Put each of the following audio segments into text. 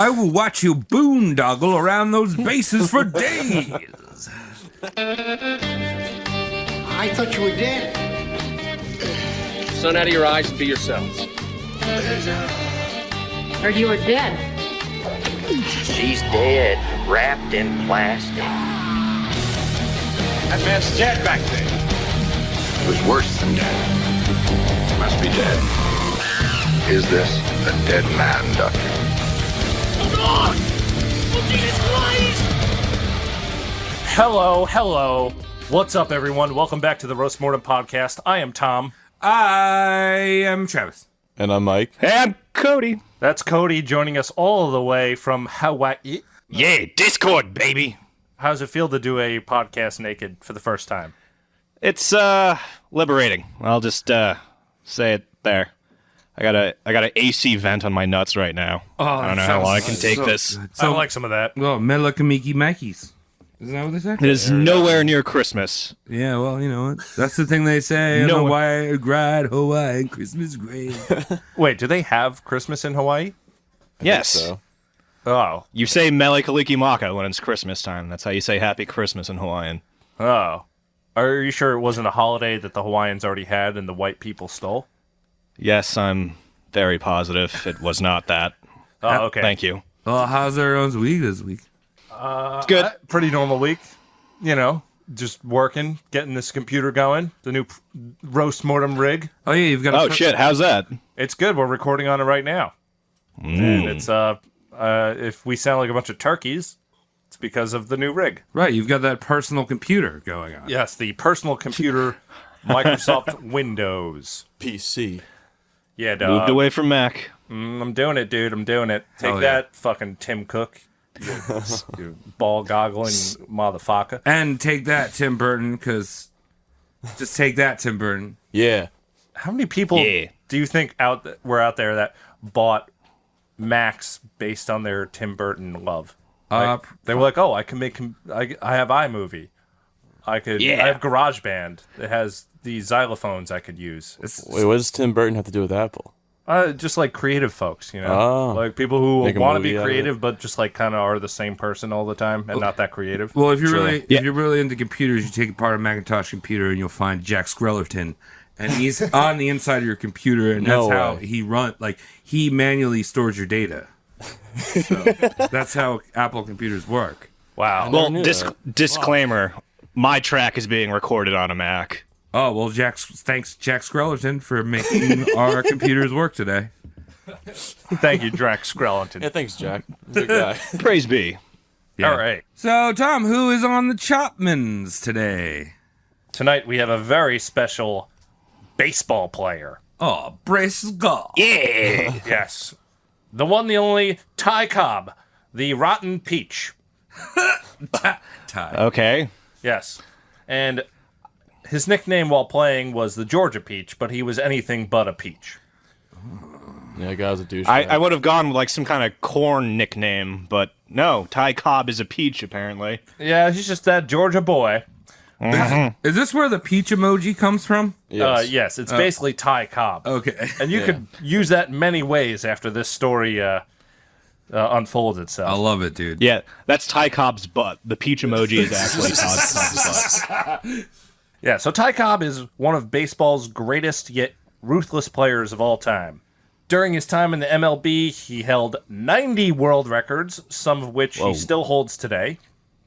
I will watch you boondoggle around those bases for days. I thought you were dead. Sun out of your eyes and be yourselves. Heard you were dead. She's dead, wrapped in plastic. That man's dead back there. It was worse than dead. He must be dead. Is this a dead man, Doctor? Hold on! Oh, Jesus Christ! Hello. What's up, everyone? Welcome back to the Roast Mortem Podcast. I am Tom. I am Travis. And I'm Mike. And Cody. That's Cody joining us all the way from Hawaii. Yeah, Discord, baby. How does it feel to do a podcast naked for the first time? It's liberating. I'll just say it there. I got an AC vent on my nuts right now. Oh, I don't know how long I can take this. I like some of that. Well, Melakamiki Maikis. Isn't that what they say? It is nowhere near Christmas. Yeah, well, you know, that's the thing they say. No. Hawaii, grad, Hawaii, Christmas great. Wait, do they have Christmas in Hawaii? Yes. So. Oh. You say Mele Kalikimaka when it's Christmas time. That's how you say Happy Christmas in Hawaiian. Oh. Are you sure it wasn't a holiday that the Hawaiians already had and the white people stole? Yes, I'm very positive it was not that. Oh, okay. Thank you. Well, how's everyone's week this week? It's good. Pretty normal week. You know, just working, getting this computer going. The new Roast Mortem rig. Oh, yeah, you've got Oh, shit, how's that? It's good. We're recording on it right now. And it's, if we sound like a bunch of turkeys, it's because of the new rig. Right, you've got that personal computer going on. Yes, the personal computer Microsoft Windows. PC. Yeah, dog. Moved away from Mac. I'm doing it, dude. I'm doing it. Take that, fucking Tim Cook. You ball goggling motherfucker. And take that, Tim Burton, because... Just take that, Tim Burton. Yeah. How many people do you think were out there that bought Macs based on their Tim Burton love? Like, they were like, oh, I can make... I have iMovie. I have GarageBand. It has these xylophones I could use. Wait, what does Tim Burton have to do with Apple? Just like creative folks, you know? Oh. Like people who Make a want to movie be out of creative, but just like kind of are the same person all the time and not that creative. Well, if you're really into computers, you take apart a Macintosh computer and you'll find Jack Skrellerton, and he's on the inside of your computer, and that's how he he manually stores your data. So that's how Apple computers work. Wow. Well, disclaimer, my track is being recorded on a Mac. Oh, well, thanks Jack Skrellerton for making our computers work today. Thank you, Jack Skrellerton. Yeah, thanks, Jack. Good guy. Praise be. Yeah. All right. So, Tom, who is on the Chopmans today? Tonight we have a very special baseball player. Oh, Briscoe. Yeah. Yes. The one, the only, Ty Cobb, the Rotten Peach. Ty. Okay. Yes. And his nickname while playing was the Georgia Peach, but he was anything but a peach. Yeah, guy was a douche. I would have gone with like some kind of corn nickname, but no, Ty Cobb is a peach, apparently. Yeah, he's just that Georgia boy. Is this where the peach emoji comes from? Yes, it's basically Ty Cobb. Okay. And you could use that in many ways after this story unfolds itself. I love it, dude. Yeah, that's Ty Cobb's butt. The peach emoji is actually Ty Cobb's butt. Yeah, so Ty Cobb is one of baseball's greatest yet ruthless players of all time. During his time in the MLB, he held 90 world records, some of which he still holds today.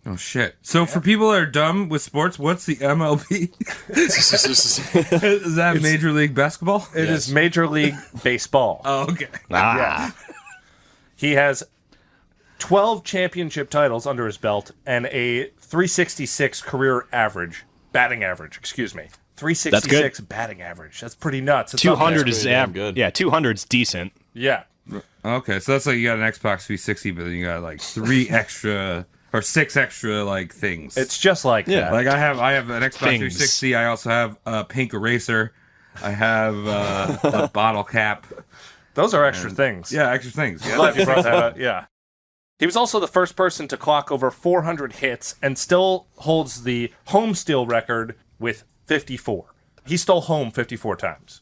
Oh, shit. So for people that are dumb with sports, what's the MLB? Is that Major League Basketball? It is Major League Baseball. Oh, okay. Yeah. He has 12 championship titles under his belt and a 366 career batting average, excuse me. 366 batting average. That's pretty nuts. It's 200 is good. Yeah, 200's decent. Yeah. Okay, so that's like you got an Xbox 360, but then you got like 6 extra like things. It's just like that. Like I have an Xbox 360. I also have a pink eraser. I have a bottle cap. Those are extra things. Yeah, extra things. Yeah. Glad you brought that up. Yeah. He was also the first person to clock over 400 hits and still holds the home steal record with 54. He stole home 54 times.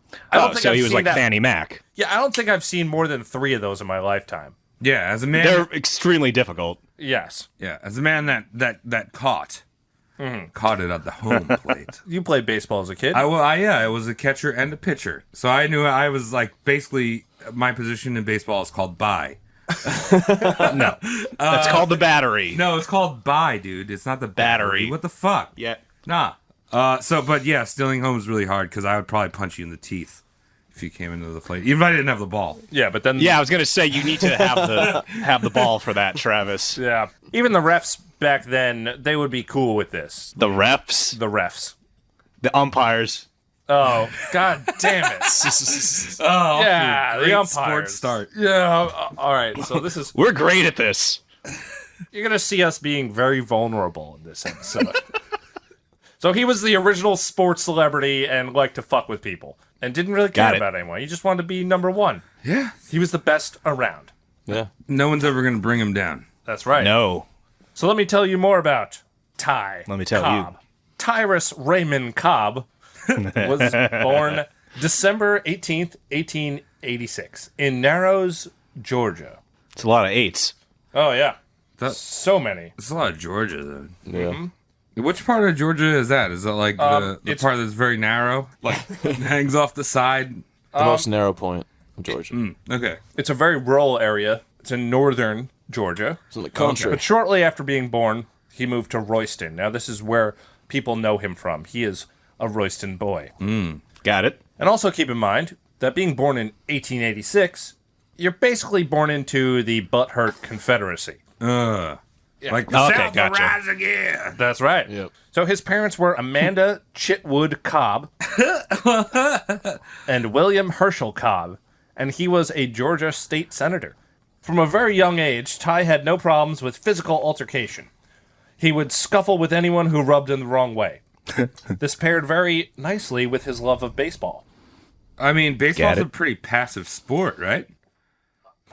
So he was like Fannie Mac. Yeah, I don't think I've seen more than 3 of those in my lifetime. Yeah, as a man. They're extremely difficult. Yes. Yeah, as a man that caught it at the home plate. You played baseball as a kid? I was a catcher and a pitcher. So I knew I was like, basically, my position in baseball is called bye. No. That's called the battery. No, it's called bye, dude. It's not the battery. What the fuck? Yeah. Nah. But yeah, stealing home is really hard because I would probably punch you in the teeth if you came into the plate. Even if I didn't have the ball. Yeah, but then... Yeah, I was going to say, you need to have the ball for that, Travis. Yeah. Even the refs back then, they would be cool with this. The refs? The refs. The umpires. Oh, god damn it. Yeah, the umpires. Sports start. Yeah, all right. So this is... We're great at this. You're going to see us being very vulnerable in this episode. So he was the original sports celebrity and liked to fuck with people. And didn't really care about anyone. He just wanted to be number one. Yeah. He was the best around. Yeah. No one's ever going to bring him down. That's right. No. So let me tell you more about Ty. Let me tell Cobb. Tyrus Raymond Cobb was born December 18th, 1886 in Narrows, Georgia. It's a lot of eights. Oh, yeah. So many. It's a lot of Georgia, though. Yeah. Which part of Georgia is that? Is that like the part that's very narrow? Like, hangs off the side? The most narrow point of Georgia. Okay. It's a very rural area. It's in northern Georgia. It's in the country. But shortly after being born, he moved to Royston. Now, this is where people know him from. He is a Royston boy. Got it. And also keep in mind that being born in 1886, you're basically born into the butthurt Confederacy. Like the Okay, South will gotcha. rise again. That's right. Yep. So his parents were Amanda Chitwood Cobb and William Herschel Cobb, and he was a Georgia state senator. From a very young age, Ty had no problems with physical altercation. He would scuffle with anyone who rubbed him the wrong way. This paired very nicely with his love of baseball. I mean, baseball's Get it. a pretty passive sport, right?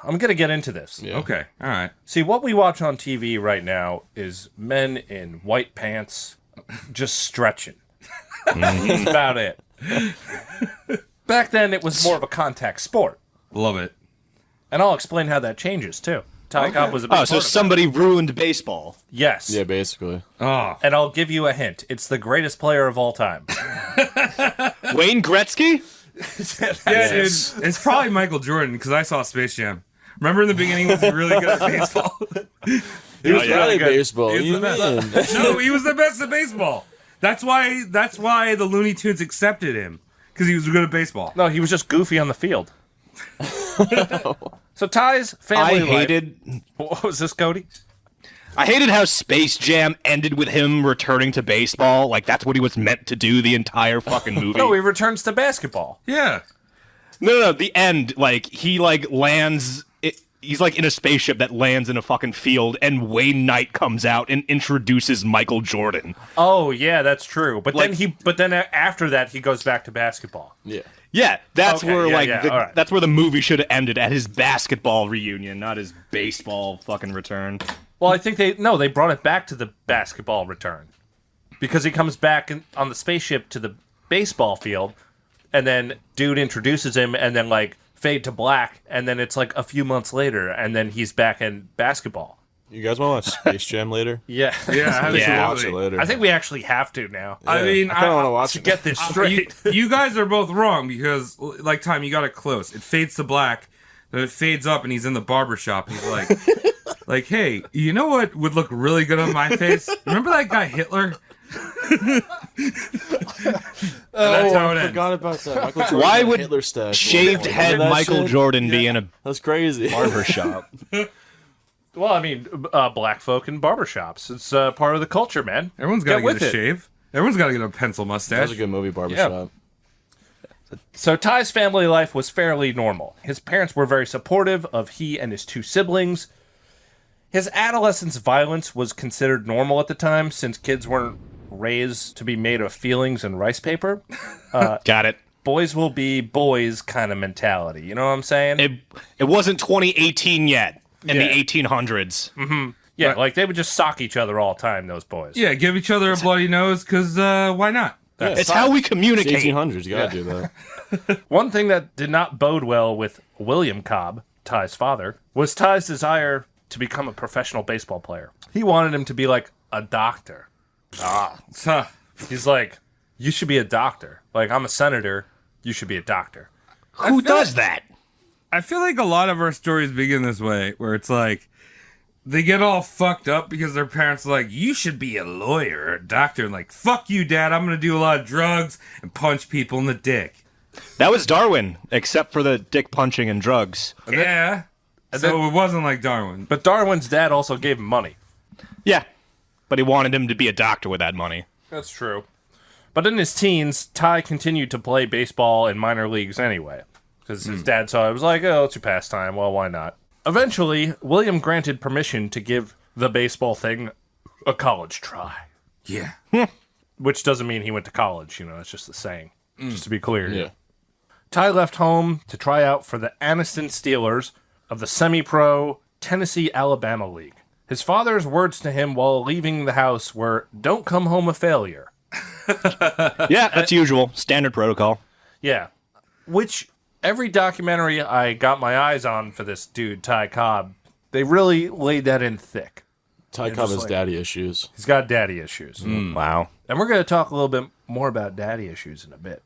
I'm going to get into this. Yeah. Okay, all right. See, what we watch on TV right now is men in white pants just stretching. That's about it. Back then, it was more of a contact sport. Love it. And I'll explain how that changes, too. Ty Cobb was a big Oh, so part of somebody ruined baseball. that. Yes. Yeah, basically. Oh, And I'll give you a hint. It's the greatest player of all time. Wayne Gretzky? yeah, dude. It's probably Michael Jordan because I saw Space Jam. Remember in the beginning, was he really good at baseball? He was yeah. really good. baseball. He was You the mean? best. No, he was the best at baseball. That's why the Looney Tunes accepted him because he was good at baseball. No, he was just goofy on the field. So Ty's family What was this, Cody? I hated how Space Jam ended with him returning to baseball. Like, that's what he was meant to do the entire fucking movie. No, he returns to basketball. Yeah. No, the end. Like, he, like, lands... He's, like, in a spaceship that lands in a fucking field, and Wayne Knight comes out and introduces Michael Jordan. Oh, yeah, that's true. But Like- then after that, he goes back to basketball. Yeah. Yeah, that's Okay, where, yeah, like, yeah, all right. that's where the movie should have ended, at his basketball reunion, not his baseball fucking return. Well, I think they brought it back to the basketball return. Because he comes back on the spaceship to the baseball field, and then dude introduces him, and then, like, fade to black, and then it's, like, a few months later, and then he's back in basketball. You guys want to watch Space Jam later? Yeah. Yeah, We should watch it absolutely. later. I think we actually have to now. I mean, I kind of want to watch To it. get this straight. you guys are both wrong because, like, Tom, you got it close. It fades to black, then it fades up, and he's in the barber shop. He's like, like, hey, you know what would look really good on my face? Remember that guy Hitler? That's how it I ends. forgot about that. Michael Jordan Why had would Hitler stash? Shaved Remember head that Michael shit? Jordan be in a That's crazy. barber shop? Well, I mean, black folk in barbershops. It's part of the culture, man. Everyone's got to with get a it. shave. Everyone's got to get a pencil That mustache. was a good movie, Barbershop. So Ty's family life was fairly normal. His parents were very supportive of he and his two siblings. His adolescence violence was considered normal at the time, since kids weren't raised to be made of feelings and rice paper. Got it. Boys will be boys kind of mentality. You know what I'm saying? It wasn't 2018 yet in Yeah. the 1800s. Yeah, like they would just sock each other all the time, those boys. Yeah, give each other a bloody nose because why not? It's how we It's communicate. 1800s. You gotta do that. One thing that did not bode well with William Cobb, Ty's father, was Ty's desire to become a professional baseball player. He wanted him to be like a doctor. He's like, you should be a doctor. Like, I'm a senator. You should be a doctor. Who does that? I feel like a lot of our stories begin this way, where it's like, they get all fucked up because their parents are like, you should be a lawyer or a doctor. And like, fuck you, Dad. I'm going to do a lot of drugs and punch people in the dick. That was Darwin, except for the dick punching and drugs. Yeah. So it wasn't like Darwin. But Darwin's dad also gave him money. Yeah, but he wanted him to be a doctor with that money. That's true. But in his teens, Ty continued to play baseball in minor leagues anyway. Because his dad saw it was like, oh, it's your pastime. Well, why not? Eventually, William granted permission to give the baseball thing a college try. Yeah. Which doesn't mean he went to college, it's just the saying. Just to be clear. Yeah. Ty left home to try out for the Anniston Steelers of the semi-pro Tennessee-Alabama League. His father's words to him while leaving the house were, don't come home a failure. Yeah, that's usual. Standard protocol. Yeah. Which, every documentary I got my eyes on for this dude, Ty Cobb, they really laid that in thick. Ty Cobb has daddy issues. He's got daddy issues. Wow. And we're going to talk a little bit more about daddy issues in a bit.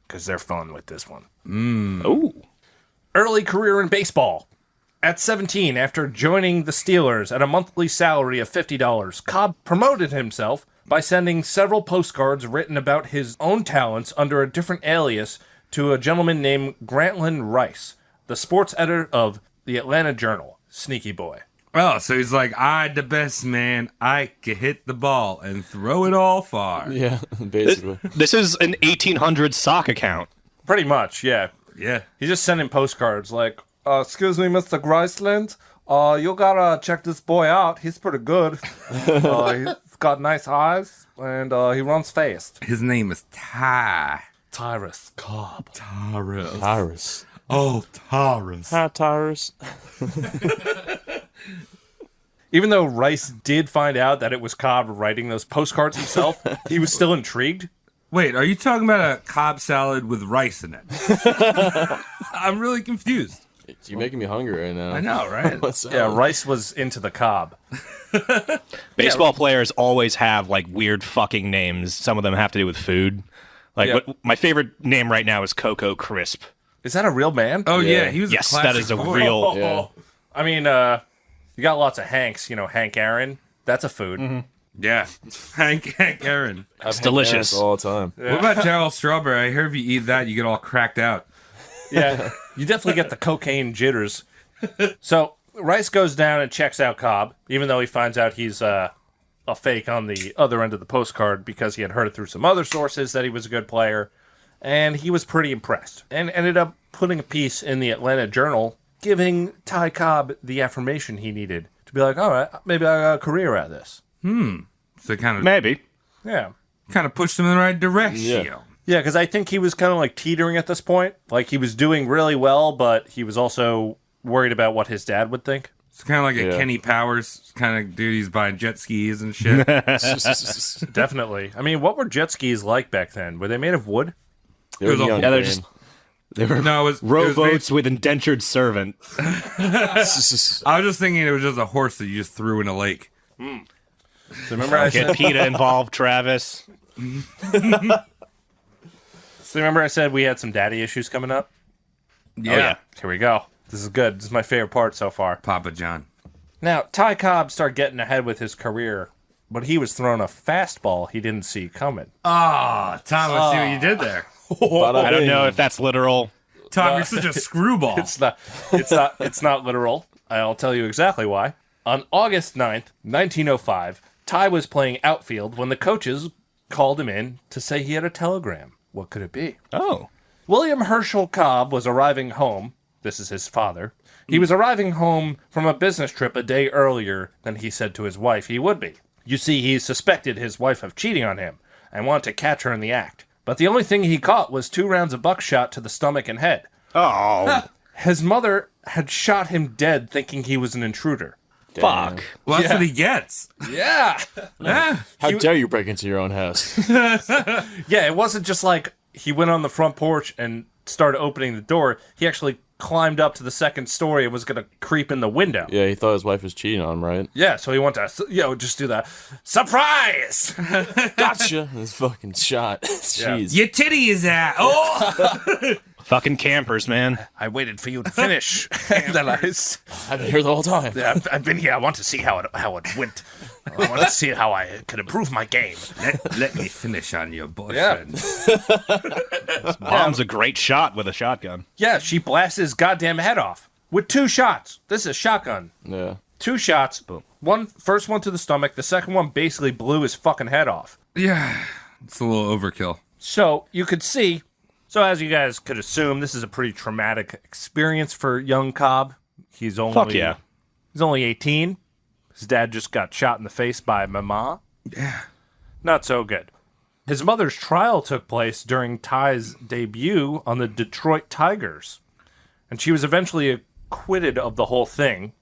Because they're fun with this one. Ooh. Early career in baseball. At 17, after joining the Steelers at a monthly salary of $50, Cobb promoted himself by sending several postcards written about his own talents under a different alias to a gentleman named Grantland Rice, the sports editor of the Atlanta Journal. Sneaky boy. Oh, so he's like, I the best man. I can hit the ball and throw it all far. Yeah, basically. This is an 1800s sock account. Pretty much, yeah. Yeah. He's just sending postcards like, excuse me, Mr. Griceland. You gotta check this boy out. He's pretty good. He's got nice eyes, and he runs fast. His name is Ty. Tyrus Cobb. Tyrus. Oh, Tyrus. Hi, Tyrus. Even though Rice did find out that it was Cobb writing those postcards himself, he was still intrigued. Wait, are you talking about a Cobb salad with rice in it? I'm really confused. You're making me hungry right now. I know, right? Yeah, Rice was into the Cobb. Baseball players always have like weird fucking names. Some of them have to do with food. Like my favorite name right now is Coco Crisp. Is that a real man? Oh, yeah. He was Yes, a that is a classic boy. real. Yeah. I mean, you got lots of Hanks. Hank Aaron. That's a food. Yeah. Hank Aaron. It's delicious. All the time. What about Daryl Strawberry? I hear if you eat that, you get all cracked out. Yeah, you definitely get the cocaine jitters. So Rice goes down and checks out Cobb, even though he finds out he's a fake on the other end of the postcard because he had heard it through some other sources that he was a good player. And he was pretty impressed and ended up putting a piece in the Atlanta Journal giving Ty Cobb the affirmation he needed to be like, all right, maybe I got a career at this. So kind of Maybe. Yeah. pushed him in the right direction. Yeah. Yeah, because I think he was kind of like teetering at this point. Like he was doing really well, but he was also worried about what his dad would think. It's kind of like a Kenny Powers kind of dude. He's buying jet skis and shit. Definitely. I mean, what were jet skis like back then? Were they made of wood? They were It was a- young Yeah, they're man. just they were No, it was rowboats with indentured servant. I was just thinking it was just a horse that you just threw in a lake. So remember I Get said, PETA involved, Travis. I said we had some daddy issues coming up? Yeah. Oh, yeah. Here we go. This is good. This is my favorite part so far. Papa John. Now, Ty Cobb started getting ahead with his career, but he was throwing a fastball he didn't see coming. Ah, Tom, I see what you did there. I don't know if that's literal. Tom, you're such a screwball. It's not literal. I'll tell you exactly why. On August 9th, 1905, Ty was playing outfield when the coaches called him in to say he had a telegram. What could it be? Oh. William Herschel Cobb was arriving home. This is his father. He was arriving home from a business trip a day earlier than he said to his wife he would be. You see, he suspected his wife of cheating on him and wanted to catch her in the act. But the only thing he caught was 2 rounds of buckshot to the stomach and head. Oh. His mother had shot him dead thinking he was an intruder. Fuck. Well, that's what he gets. Yeah. How dare you break into your own house? Yeah, it wasn't just like he went on the front porch and started opening the door. He actually climbed up to the second story and was going to creep in the window. Yeah, he thought his wife was cheating on him, right? Yeah, so he went to, just do that. Surprise! Gotcha. This fucking shot. Jeez. Your titty is out. Oh! Fucking campers, man. I waited for you to finish. And then I've been here the whole time. Yeah, I've been here. I want to see how it went. I want to see how I could improve my game. Let me finish on your boyfriend. Mom's a great shot with a shotgun. Yeah, she blasts his goddamn head off with 2 shots. This is a shotgun. Yeah. 2 shots. Boom. First one to the stomach. The second one basically blew his fucking head off. Yeah, it's a little overkill. So you could see. So as you guys could assume, this is a pretty traumatic experience for young Cobb. He's only 18. His dad just got shot in the face by Mama. Yeah. Not so good. His mother's trial took place during Ty's debut on the Detroit Tigers. And she was eventually acquitted of the whole thing,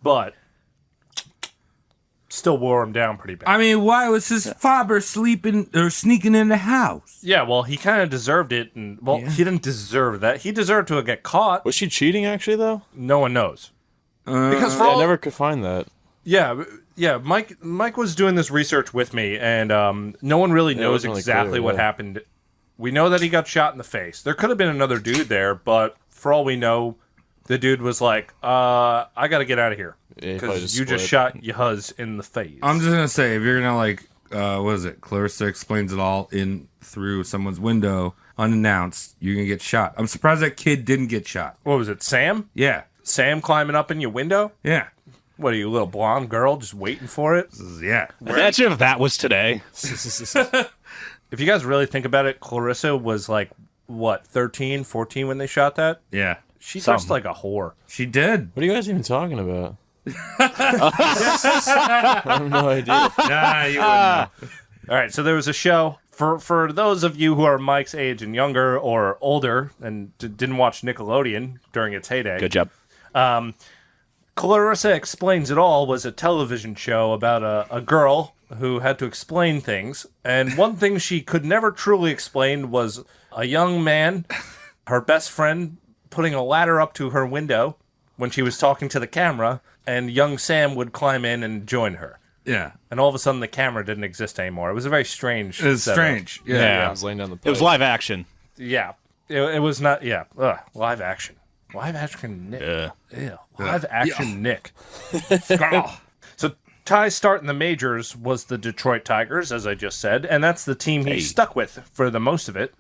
but still wore him down pretty bad. I mean, why was his father sleeping or sneaking in the house? Yeah, well, he kind of deserved it. And he didn't deserve that. He deserved to get caught. Was she cheating, actually, though? No one knows. Because I never could find that. Yeah. Mike was doing this research with me, and no one really knows exactly what happened. We know that he got shot in the face. There could have been another dude there, but for all we know, the dude was like, I got to get out of here. Because you just shot your huz in the face. I'm just going to say, if you're going to, what is it? Clarissa explains it all in through someone's window, unannounced, you're going to get shot. I'm surprised that kid didn't get shot. What was it, Sam? Yeah. Sam climbing up in your window? Yeah. What are you, a little blonde girl just waiting for it? Yeah. Imagine if that was today. If you guys really think about it, Clarissa was like, what, 13, 14 when they shot that? Yeah. She dressed like a whore. She did. What are you guys even talking about? I have no idea. Nah, you wouldn't know. All right, so there was a show. For those of you who are Mike's age and younger or older and didn't watch Nickelodeon during its heyday. Good job. Clarissa Explains It All was a television show about a girl who had to explain things. And one thing she could never truly explain was a young man, her best friend, putting a ladder up to her window when she was talking to the camera, and young Sam would climb in and join her. Yeah. And all of a sudden, the camera didn't exist anymore. It was a very strange It was setup. strange. Yeah. I was laying down the pipe. It was live action. Yeah. It was not, yeah. Live action. Live action Nick. Ew. Live action Nick. So Ty's start in the majors was the Detroit Tigers, as I just said, and that's the team he stuck with for the most of it.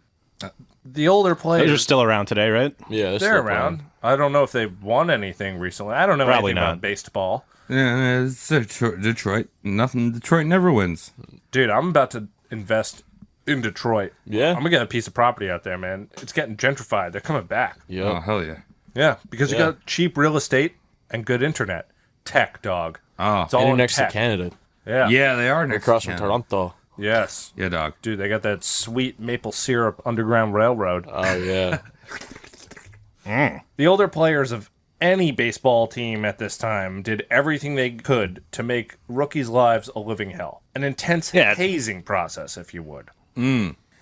The older players... Those are still around today, right? Yeah, they're around. Playing. I don't know if they've won anything recently. I don't know Probably anything not. about baseball. Yeah, it's Detroit. Detroit never wins. Dude, I'm about to invest in Detroit. Yeah? I'm going to get a piece of property out there, man. It's getting gentrified. They're coming back. Yeah. Oh, hell yeah. Yeah, because you got cheap real estate and good internet. Tech, dog. Oh. It's all And you're in next tech. to Canada. Yeah. Yeah, they are next Across to from Canada. Toronto. Yes. Yeah, dog. Dude, they got that sweet maple syrup underground railroad. Oh, yeah. The older players of any baseball team at this time did everything they could to make rookies' lives a living hell. An intense hazing process, if you would.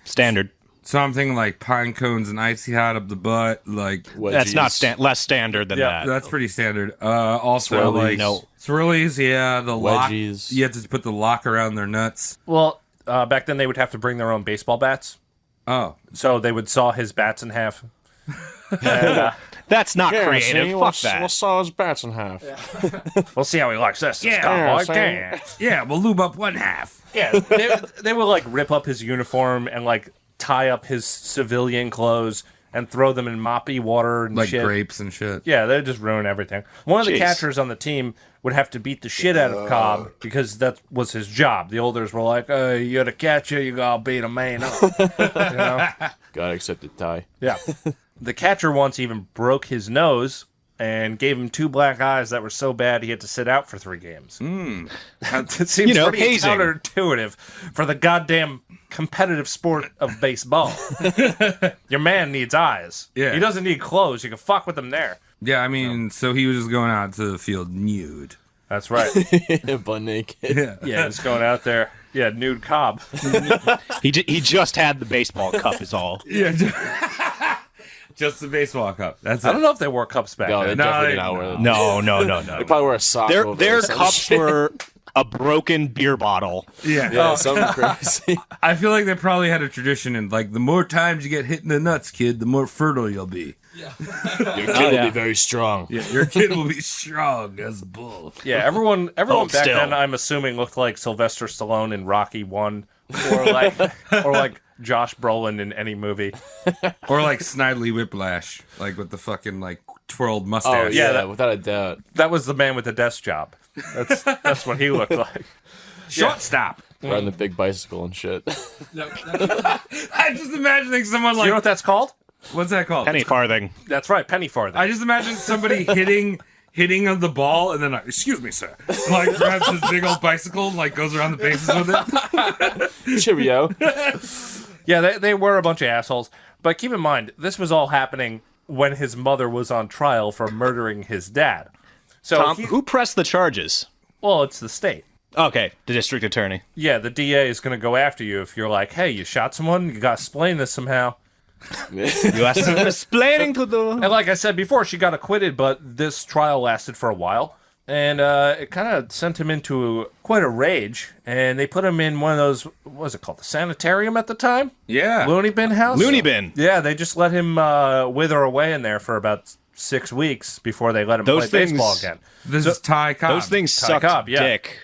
Standard. Something like pine cones and icy hot up the butt, like That's not less standard than that. that's pretty standard. Also, Swirlies. like No. swirlies, yeah, the lock. Wedgies. You have to put the lock around their nuts. Well, back then they would have to bring their own baseball bats. Oh, So they would saw his bats in half. And, That's not Yeah, creative. see, Fuck that. We'll saw his bats in half. we'll see how he likes this. Yeah, cowboy. so- Damn. yeah, we'll lube up one half. Yeah, they would like rip up his uniform and like tie up his civilian clothes and throw them in moppy water and Like shit. grapes and shit. Yeah, they'd just ruin everything. One of the Jeez. catchers on the team would have to beat the shit out of Cobb because that was his job. The olders were like, you're the catcher, you gotta beat a man up. You know? Gotta accept the tie. Yeah. The catcher once even broke his nose and gave him 2 black eyes that were so bad he had to sit out for 3 games. It seems pretty hazing. counterintuitive for the goddamn competitive sport of baseball. Your man needs eyes. Yeah. He doesn't need clothes. You can fuck with him there. Yeah, I mean, so he was just going out to the field nude. That's right. Butt naked. Yeah. Yeah, just going out there. Yeah, nude Cobb. He just had the baseball cup is all. Yeah. Just the baseball cup. That's it. I don't know if they wore cups back No, they then. definitely did not wear them. No. They probably wear a sock over Their it or some cups shit. were a broken beer bottle. Yeah. Yeah, something crazy. I feel like they probably had a tradition, and like the more times you get hit in the nuts, kid, the more fertile you'll be. Your kid will be very strong. Yeah, your kid will be strong as bull. Yeah, everyone Hold back still. then, I'm assuming, looked like Sylvester Stallone in Rocky 1, or like Josh Brolin in any movie. Or like Snidely Whiplash, like with the fucking like twirled Oh, mustache. yeah, without a doubt. That was the man with the desk job. That's what he looked like. Shortstop. Riding the big bicycle and shit. I'm just imagining someone You like, know what that's called? what's that called? Penny farthing. That's right, penny farthing. I just imagine somebody hitting on the ball and then like, excuse me, sir. Like grabs his big old bicycle and like goes around the bases with it. Cheerio. Yeah, they were a bunch of assholes. But keep in mind, this was all happening when his mother was on trial for murdering his dad. So Tom, who pressed the charges? well, it's the state. Okay, the district attorney. Yeah, the DA is going to go after you if you're like, hey, you shot someone, you got to explain this somehow. You asked him explaining to the... And like I said before, she got acquitted, but this trial lasted for a while. And it kind of sent him into quite a rage. And they put him in one of those, what was it called, the sanitarium at the time? Yeah. Looney bin house? Looney bin. Yeah, they just let him wither away in there for about 6 weeks before they let him Those play things- baseball again. This is Ty Cobb. Those things Ty sucked Cobb, yeah. dick.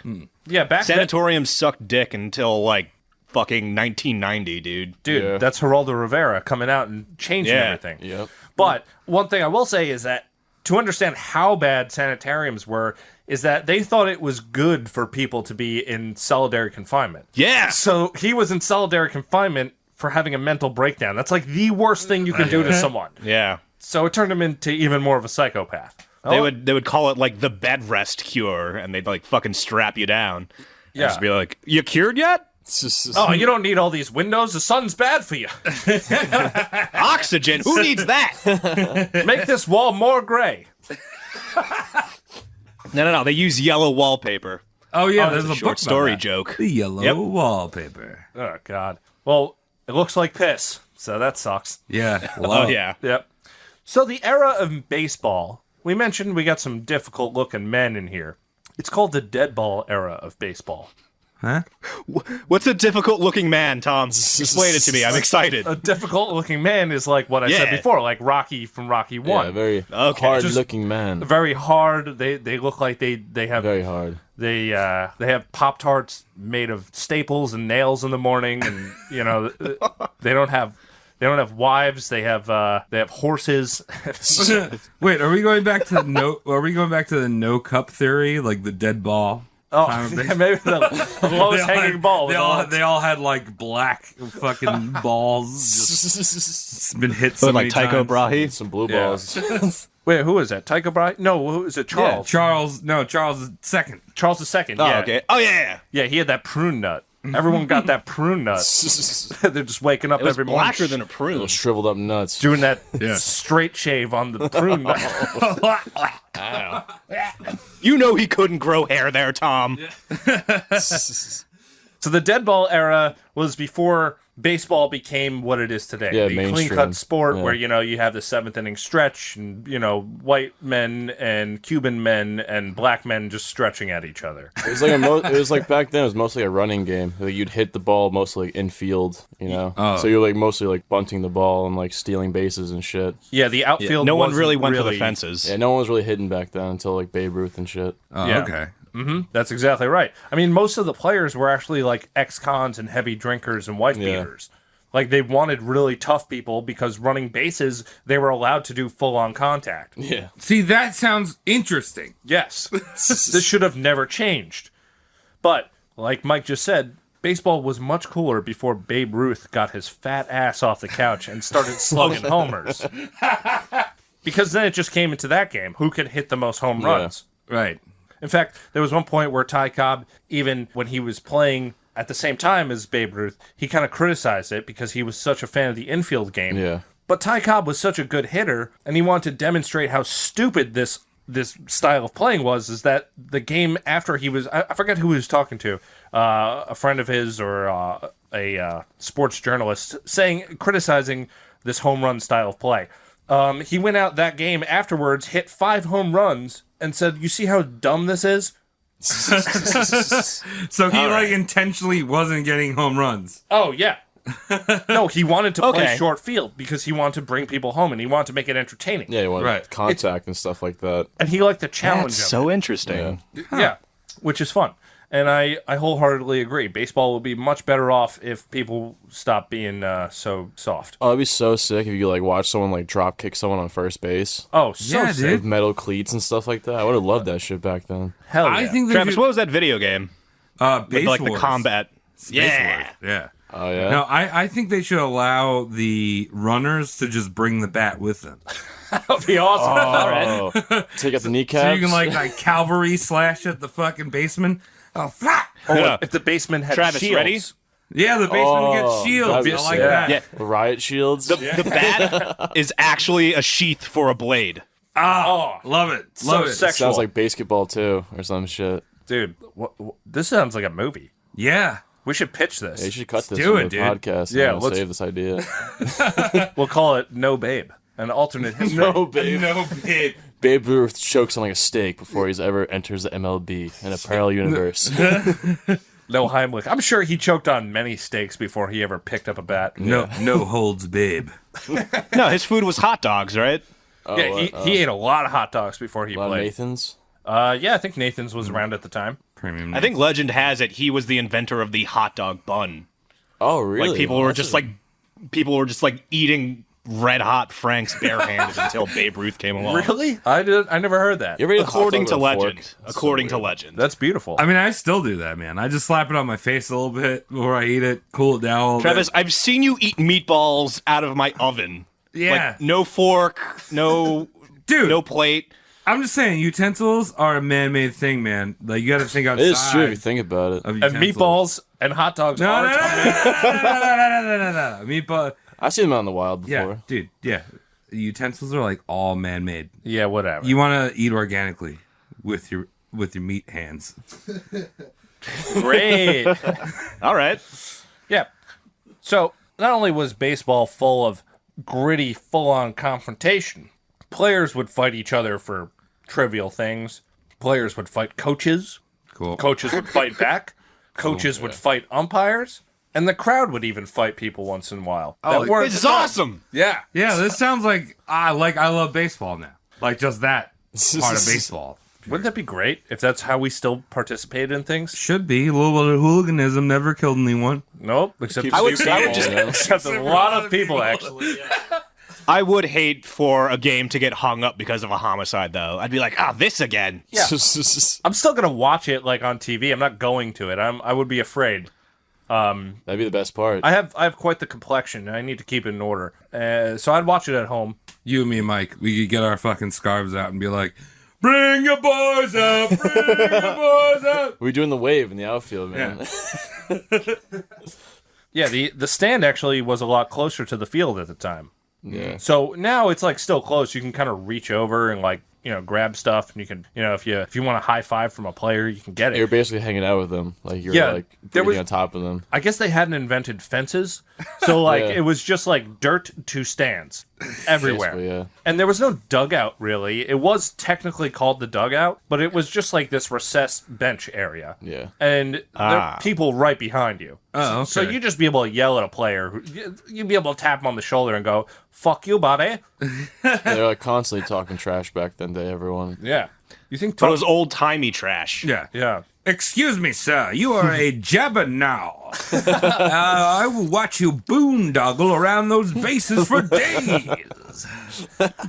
Yeah, back then, Sanatoriums sucked dick until, like, fucking 1990, dude. dude, Yeah. that's Geraldo Rivera coming out and changing Yeah. everything. Yep. But one thing I will say is that to understand how bad sanitariums were, is that they thought it was good for people to be in solitary confinement. Yeah. So he was in solitary confinement for having a mental breakdown. That's like the worst thing you can do to someone. Yeah. So it turned him into even more of a psychopath. They would call it, like, the bed rest cure, and they'd, like, fucking strap you down. And Yeah. just be like, you cured yet? Oh, you don't need all these windows. The sun's bad for you. Oxygen? Who needs that? Make this wall more gray. No. They use yellow wallpaper. Oh yeah, There's there's a a book short story about that. joke. The yellow Yep. wallpaper. Oh, God. Well, it looks like piss, so that sucks. Yeah. Oh, yeah. Yep. So the era of baseball, we mentioned we got some difficult-looking men in here. It's called the dead ball era of baseball. Huh? What's a difficult-looking man, Tom? Explain it to me. I'm excited. A difficult-looking man is like what I said Yeah. before, like Rocky from Rocky 1. Yeah, very Okay. hard-looking man. Very hard. They look like they have Very hard. they have Pop-Tarts made of staples and nails in the morning, and you know they don't have wives. They have horses. Wait, are we going back to the no? Are we going back to the no cup theory, like the dead ball? Oh, yeah, maybe the lowest hanging ball. They all had like black fucking balls. Just been hit so like many Tycho times. Brahe? Some blue balls. Wait, who is that? Tycho Brahe? No, who is it? Charles. Charles is second. Charles II. Oh, Yeah. okay. Oh, yeah. Yeah, he had that prune nut. Everyone got that prune nut. They're just waking up It was every morning blacker than a prune. Little shriveled up nuts. doing that Yeah. straight shave on the prune nut. You know he couldn't grow hair there, Tom. So the dead ball era was before baseball became what it is today. Yeah, the mainstream. clean-cut sport Yeah. where, you have the seventh inning stretch and, white men and Cuban men and black men just stretching at each other. It was like it was like back then. It was mostly a running game. Like you'd hit the ball mostly infield, Oh. So you're like mostly like bunting the ball and like stealing bases and shit. Yeah, the outfield No one wasn't really went for the fences. Yeah, no one was really hitting back then until like Babe Ruth and shit. Oh, Yeah. okay. That's exactly right. I mean, most of the players were actually like ex-cons and heavy drinkers and wife Yeah. beaters. Like they wanted really tough people because running bases, they were allowed to do full-on contact. Yeah. See, that sounds interesting. Yes, this should have never changed. But like Mike just said, baseball was much cooler before Babe Ruth got his fat ass off the couch and started slugging homers. Because then it just came into that game: who could hit the most home runs? Right. In fact, there was one point where Ty Cobb, even when he was playing at the same time as Babe Ruth, he kind of criticized it because he was such a fan of the infield game. Yeah. But Ty Cobb was such a good hitter, and he wanted to demonstrate how stupid this style of playing was, is that the game after he was, I forget who he was talking to, a friend of his or a sports journalist, criticizing this home run style of play. He went out that game afterwards, hit 5 home runs, and said, "You see how dumb this is?" So he intentionally wasn't getting home runs. Oh yeah. No, he wanted to play short field because he wanted to bring people home and he wanted to make it entertaining. Yeah, he wanted contact and stuff like that. And he liked the challenge. That's so interesting. Yeah, which is fun. And I wholeheartedly agree. Baseball will be much better off if people stop being so soft. Oh, it'd be so sick if you watch someone drop kick someone on first base. Oh, so yeah, sick. dude. With metal cleats and stuff like that. I would have loved that shit back then. Hell yeah. I think Travis, what was that video game? Base With, like, Wars. the combat. Space Wars. Yeah. Oh, yeah? No, I think they should allow the runners to just bring the bat with them. That would be awesome. All right. Oh, take out the kneecaps. So you can like cavalry slash at the fucking basement. Oh, flat. Yeah. If the basement had Travis, shields. ready? Yeah, the basement gets shields. that'd be I like sick. that. Yeah. Riot shields. The bat is actually a sheath for a blade. Oh, love it. Love it. Sexual. Sounds like basketball too, or some shit. Dude, this sounds like a movie. Yeah. We should pitch this. Yeah, you should cut this do from it, the dude. podcast. Yeah, and let's- save this idea. We'll call it No Babe, an alternate history. No, babe. No, babe. Babe Ruth chokes on a steak before he's ever enters the MLB in a parallel universe. No Heimlich. I'm sure he choked on many steaks before he ever picked up a bat. No holds, babe. No, his food was hot dogs, right? He ate a lot of hot dogs before he A lot of played. Nathans. Yeah, I think Nathan's was around at the time. Premium. I think legend has it he was the inventor of the hot dog bun. Oh, really? Like people were just like eating red hot Franks barehanded until Babe Ruth came along. Really? I never heard that. You ever eat a hot According dog to with a fork? legend. That's According so to weird. legend. That's beautiful. I mean, I still do that, man. I just slap it on my face a little bit before I eat it, cool it down a little Travis, bit. I've seen you eat meatballs out of my oven. Yeah. Like, no fork, no Dude, no plate. I'm just saying, utensils are a man-made thing, man. Like, you got to think outside. It is true if you think about it. of and utensils. meatballs and hot dogs No, are no, no, no. Meatball. I've seen them out in the wild before. Yeah, dude. Yeah, utensils are like all man-made. Yeah, whatever. You want to eat organically with your meat hands. Great. All right. Yeah. So, not only was baseball full of gritty, full-on confrontation, players would fight each other for trivial things. Players would fight coaches. Cool. Coaches would fight back. Coaches would fight umpires. And the crowd would even fight people once in a while. Oh, That weren't- This is awesome. Yeah. Yeah, this sounds like I love baseball now. Like just that part of baseball. Wouldn't that be great if that's how we still participated in things? Should be. A little bit of hooliganism never killed anyone. Nope. Except Keeps a you few people. people, Except a lot of people, actually. I would hate for a game to get hung up because of a homicide, though. I'd be like, this again. Yeah. I'm still going to watch it like on TV. I'm not going to it. I would be afraid. That'd be the best part. I have quite the complexion, and I need to keep it in order. So I'd watch it at home. You and me and Mike, we could get our fucking scarves out and be like, bring your boys out, bring your boys out. We're doing the wave in the outfield, man. Yeah, the stand actually was a lot closer to the field at the time. Yeah. So now it's like still close. You can kind of reach over and like, grab stuff, and you can, if you want a high five from a player, you can get it. You're basically hanging out with them, like you're Yeah, like there breathing was- on top of them. I guess they hadn't invented fences, so like Yeah. it was just like dirt to stands everywhere. Basically, yeah. And there was no dugout really. It was technically called the dugout, but it was just like this recessed bench area. Yeah. And there are people right behind you. Oh, okay. So you'd just be able to yell at a player. You'd be able to tap him on the shoulder and go, "Fuck you, buddy." They're like constantly talking trash back then to everyone. Yeah. You think But it was old-timey trash. Yeah. Yeah. Excuse me, sir. You are a jabber now. I will watch you boondoggle around those bases for days.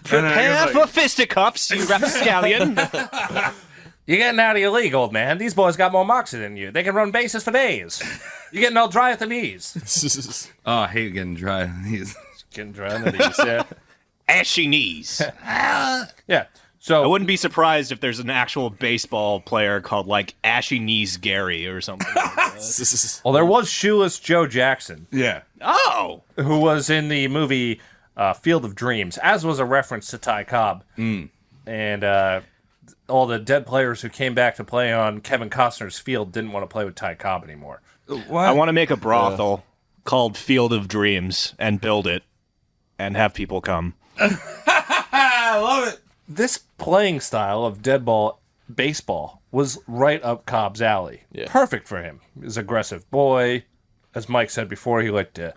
Prepare for fisticuffs, you rapscallion. You're getting out of your league, old man. These boys got more moxie than you. They can run bases for days. You're getting all dry at the knees. Oh, I hate getting dry on these. Getting dry at the knees, yeah. Ashy knees. Yeah. So I wouldn't be surprised if there's an actual baseball player called, like, Ashy Knees Gary or something like that. well, there was Shoeless Joe Jackson, Yeah. Oh! who was in the movie Field of Dreams, as was a reference to Ty Cobb. And all the dead players who came back to play on Kevin Costner's field didn't want to play with Ty Cobb anymore. What? I want to make a brothel called Field of Dreams and build it and have people come. I love it. This playing style of dead ball baseball was right up Cobb's alley. Yeah. Perfect for him. He's an aggressive boy. As Mike said before, he liked to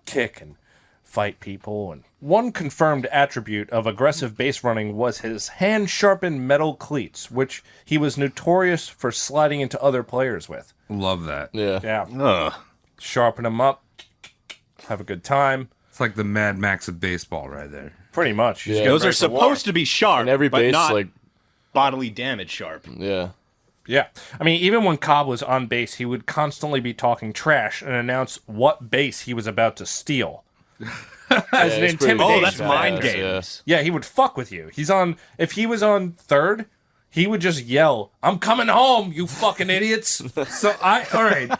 kick and fight people. And one confirmed attribute of aggressive base running was his hand-sharpened metal cleats, which he was notorious for sliding into other players with. Love that. Yeah. Yeah. Sharpen them up. Have a good time. It's like the Mad Max of baseball right there. Pretty much. Yeah. Those are supposed to be sharp, And every but base, not like, bodily damage sharp. yeah. Yeah. I mean, even when Cobb was on base, he would constantly be talking trash and announce what base he was about to steal. As an it's pretty intimidation. Oh, that's mind badass, games. Yeah, he would fuck with you. If he was on third, he would just yell, "I'm coming home, you fucking idiots." So all right.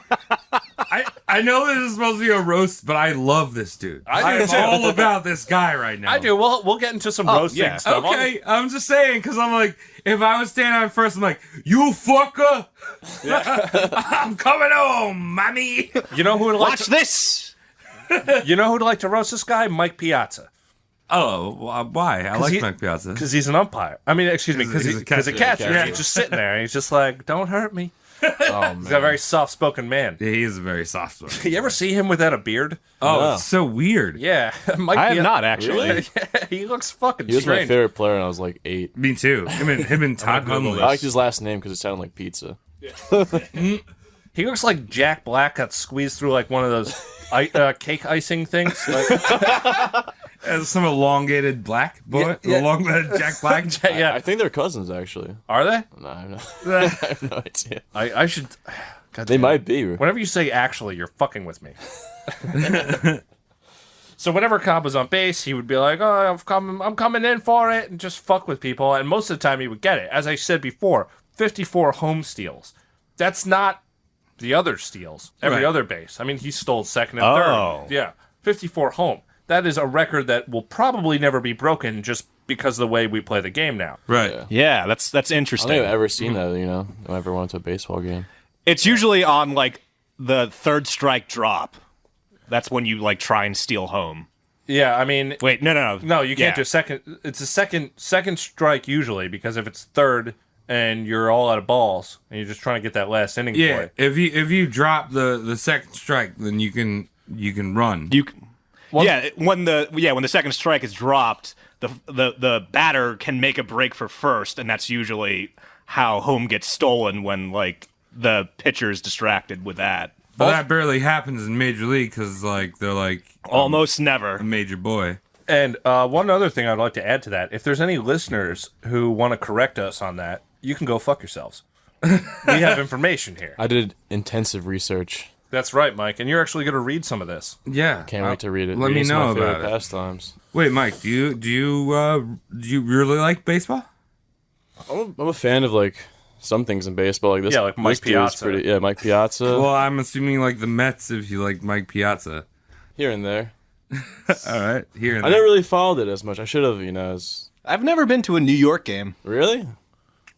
I know this is supposed to be a roast, but I love this dude. I do too. I'm all about this guy right now. I do. We'll get into some roasting yeah. stuff. Okay, I'm just saying, because I'm like, if I was standing on first, I'm like, you fucker! I'm coming home, mommy! You know who would like Watch this. You know who'd like to roast this guy? Mike Piazza. Oh, why? I like Mike Piazza. Because he's an umpire. I mean, excuse me, because He's he's a a catcher. catcher. Yeah. He's just sitting there. And he's just like, don't hurt me. Oh, man. He's a very soft-spoken man. Yeah, he is a very soft one. You ever see him without a beard? Oh, No. it's so weird. Yeah. Mike I have Piazza- not actually. Really? He looks fucking He was my strange. favorite player when I was like 8. Me too. Him and Todd Hundley. I liked his last name because it sounded like pizza. He looks like Jack Black got squeezed through like one of those cake icing things. Like, As some elongated black boy. Yeah. Elongated Jack Black. yeah. I think they're cousins, actually. Are they? No, I have no, I have no idea. I should. God They damn. might be. Whenever you say actually, you're fucking with me. So whenever Cobb was on base, he would be like, "Oh, I'm coming in for it," and just fuck with people. And most of the time, he would get it. As I said before, 54 home steals. That's not the other steals. Every Right. other base. I mean, he stole second and Oh. third. Yeah, 54 home. That is a record that will probably never be broken just because of the way we play the game now. Right. Yeah. Yeah, that's I don't think interesting. I've ever seen that, if I ever went to a baseball game. It's usually on like the third strike drop. That's when you like try and steal home. Yeah, I mean, Wait, no. no, you can't Yeah. do second. It's a second strike usually, because if it's third and you're all out of balls and you're just trying to get that last inning Yeah. play. If you drop the second strike, then you can run. When the second strike is dropped, the batter can make a break for first, and that's usually how home gets stolen when like the pitcher is distracted with that. But that barely happens in Major League because they're like Almost never. a major boy. And one other thing I'd like to add to that, if there's any listeners who want to correct us on that, you can go fuck yourselves. We have information here. I did intensive research. That's right, Mike, and you're actually going to read some of this. Yeah. Can't wait to read it. Let me Reading's know my favorite about it. pastimes. Wait, Mike, do you really like baseball? I'm a fan of like some things in baseball, like this. Yeah, like Mike this dude's Piazza. Mike Piazza. Well, I'm assuming like the Mets if you like Mike Piazza. Here and there. All right, here and I there. never really followed it as much. I should have, as I've never been to a New York game. really.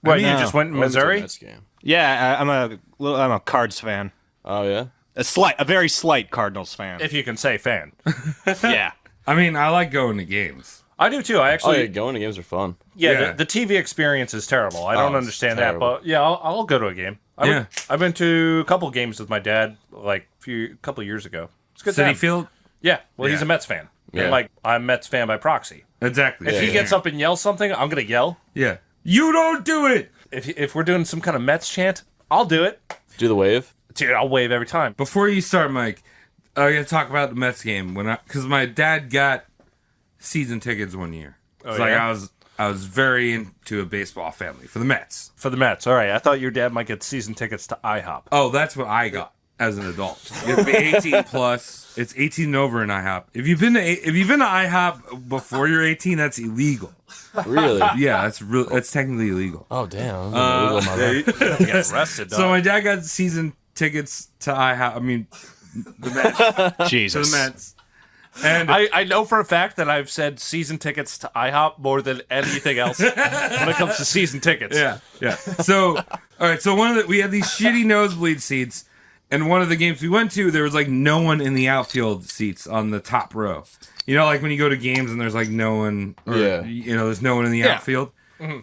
What, you no. just went in I went to a Missouri? Mets game. Yeah, I'm a Cards fan. Oh yeah. A very slight Cardinals fan. If you can say fan. Yeah. I mean, I like going to games. I do too. I Oh actually, yeah, going to games are fun. Yeah. The TV experience is terrible. I don't it's understand terrible. that, but yeah, I'll go to a game. I've been to a couple games with my dad, like a couple years ago. It's a good. City time. Field. Yeah, well, he's Yeah. a Mets fan. Yeah. And, like, I'm a Mets fan by proxy. Exactly. If he gets up and yells something, I'm gonna yell. Yeah. You don't do it. If we're doing some kind of Mets chant, I'll do it. Do the wave. Dude, I'll wave every time. Before you start, Mike, I gotta talk about the Mets game because my dad got season tickets one year. It's like yeah? I was very into a baseball family for the Mets. For the Mets, all right. I thought your dad might get season tickets to IHOP. Oh, that's what I got as an adult. You have to be 18 plus. It's 18 and over in IHOP. If you've been to IHOP before you're 18, that's illegal. Really? Yeah, that's technically illegal. Oh damn. I'm gonna illegal in my life. Get arrested, dog. So my dad got season tickets to IHOP. I mean, the Mets. To Jesus. the Mets. And I know for a fact that I've said season tickets to IHOP more than anything else when it comes to season tickets. yeah. So all right. So we had these shitty nosebleed seats, And one of the games we went to, there was like no one in the outfield seats on the top row. You know, like when you go to games and there's like no one, or, there's no one in the outfield. Mm-hmm.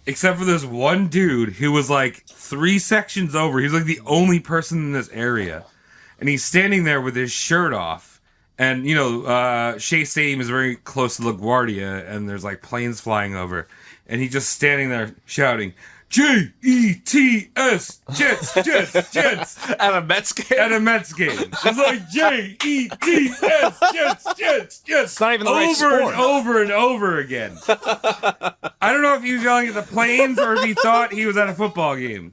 Except for this one dude who was like 3 sections over. He was like the only person in this area. And he's standing there with his shirt off. And, Shea Stadium is very close to LaGuardia, and there's like planes flying over. And he's just standing there shouting, Jets, Jets, Jets, Jets. At a Mets game? At a Mets game. It's like Jets, Jets, Jets, Jets. It's not even the right over sport. and over and over again. I don't know if he was yelling at the planes or if he thought he was at a football game.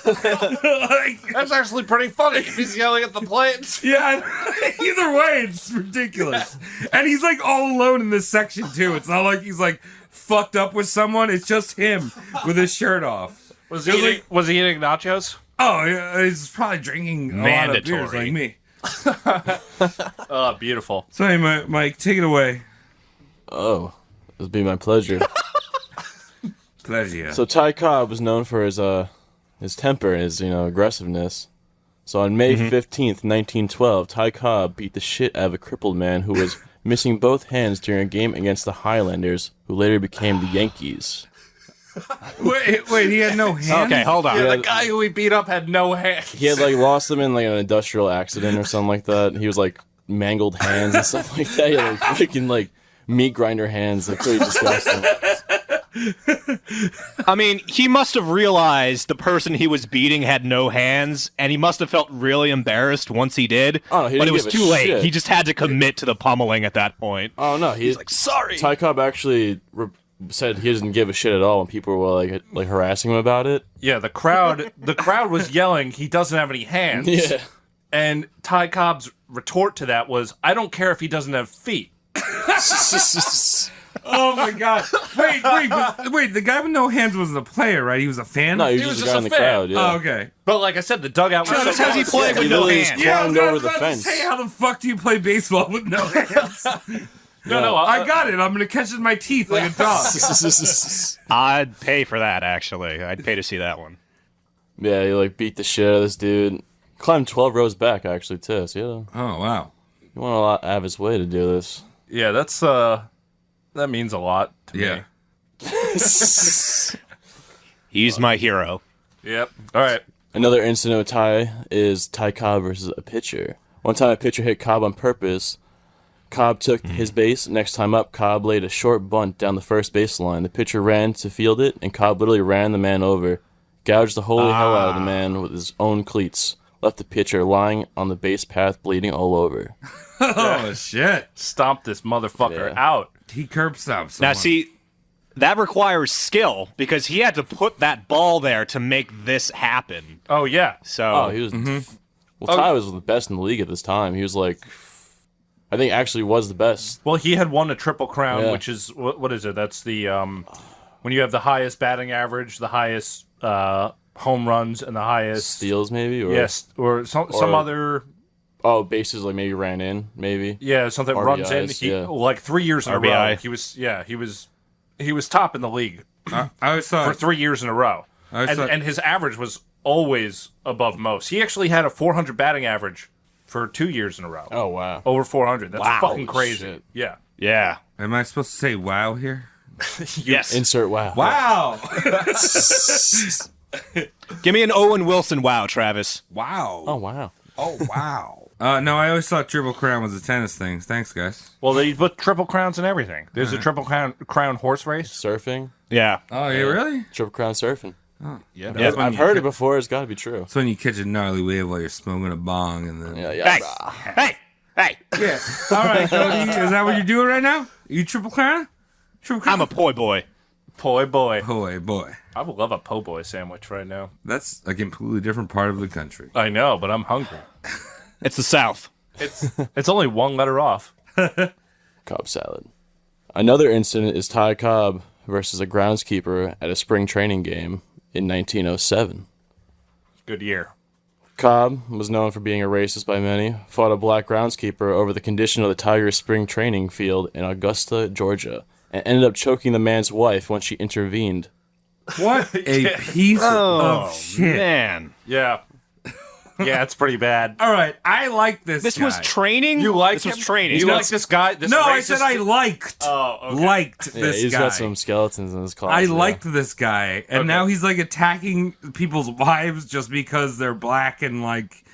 That's actually pretty funny if he's yelling at the planes. Yeah, either way, it's ridiculous. And he's like all alone in this section, too. It's not like he's like fucked up with someone. It's just him with his shirt off. Was he eating nachos? Oh, yeah, he's probably drinking a lot of beers like me. Oh, beautiful. So anyway, Mike, take it away. Oh, this would be my pleasure. Pleasure. So Ty Cobb was known for his temper and his aggressiveness. So on May 15th, 1912, Ty Cobb beat the shit out of a crippled man who was missing both hands during a game against the Highlanders, who later became the Yankees. Wait, he had no hands? Okay, hold on. Yeah, the guy who he beat up had no hands. He had lost them in an industrial accident or something like that. He was mangled hands and stuff like that. He had freaking meat grinder hands, pretty disgusting. I mean, he must have realized the person he was beating had no hands, and he must have felt really embarrassed once he did. Oh, he but didn't it was give a too late. shit. He just had to commit to the pummeling at that point. Oh no, he's like, sorry. Ty Cobb actually said he doesn't give a shit at all when people were like harassing him about it. Yeah, the crowd was yelling, he doesn't have any hands. Yeah. And Ty Cobb's retort to that was, I don't care if he doesn't have feet. Oh my god! Wait! The guy with no hands wasn't a player, right? He was a fan. No, he was just a guy in the crowd. Yeah. Oh, okay. But like I said, the dugout was That's how he played with no hands. Yeah, I was over the about to fence. say, how the fuck do you play baseball with no hands? No, I got it. I'm gonna catch it in my teeth like a dog. I'd pay for that, actually. I'd pay to see that one. Yeah, he beat the shit out of this dude. Climbed 12 rows back, actually, too. So, Oh wow! he went a lot out of his way to do this. Yeah, that's that means a lot to me. He's my hero. Yep. All right. Another incident with Ty is Ty Cobb versus a pitcher. One time a pitcher hit Cobb on purpose. Cobb took his base. Next time up, Cobb laid a short bunt down the first baseline. The pitcher ran to field it, and Cobb literally ran the man over. Gouged the holy hell out of the man with his own cleats. Left the pitcher lying on the base path, bleeding all over. Oh shit! Stomp this motherfucker out. He curb stomped someone. Now, see, that requires skill, because he had to put that ball there to make this happen. Oh, yeah. So, He was... Well, Ty was the best in the league at this time. He was I think actually was the best. Well, he had won a Triple Crown, Yeah. which is, what is it? That's the, when you have the highest batting average, the highest home runs, and the highest... Steals, maybe? Or, Yes, or some other... Oh, bases maybe ran in, maybe. Yeah, something runs in. RBIs, 3 years in a RBI. row. He was top in the league I always thought for 3 years in a row. And his average was always above most. He actually had a 400 batting average for 2 years in a row. Oh, wow. Over 400. That's fucking Holy crazy. shit. Yeah. yeah. Am I supposed to say wow here? Yes. Insert wow. Wow! Give me an Owen Wilson wow, Travis. Wow! Oh, wow. Oh wow! No, I always thought Triple Crown was a tennis thing. Thanks, guys. Well, they put Triple Crowns in everything. There's a Triple Crown horse race. Surfing. Yeah. Oh, yeah, really? Triple Crown surfing. Yeah, Yeah, I've heard it before. It's got to be true. It's when you catch a gnarly wave while you're smoking a bong, and then Hey! yeah. All right, Cody, is that what you're doing right now? You Triple Crown? Triple Crown? I'm a poi boy. Poi boy. boy. I would love a po' boy sandwich right now. That's a completely different part of the country. I know, but I'm hungry. It's the South. It's only one letter off. Cobb salad. Another incident is Ty Cobb versus a groundskeeper at a spring training game in 1907. Good year. Cobb was known for being a racist by many, fought a black groundskeeper over the condition of the Tigers' spring training field in Augusta, Georgia, and ended up choking the man's wife when she intervened. What a piece of shit. Man. Yeah. Yeah, it's pretty bad. All right, I like this. This guy. was training. You like this him? was training. You like this guy? This No, racist? I said I liked. Oh, okay. Liked Yeah, this he's guy. got some skeletons in his closet. I liked this guy, and now he's like attacking people's wives just because they're black and like,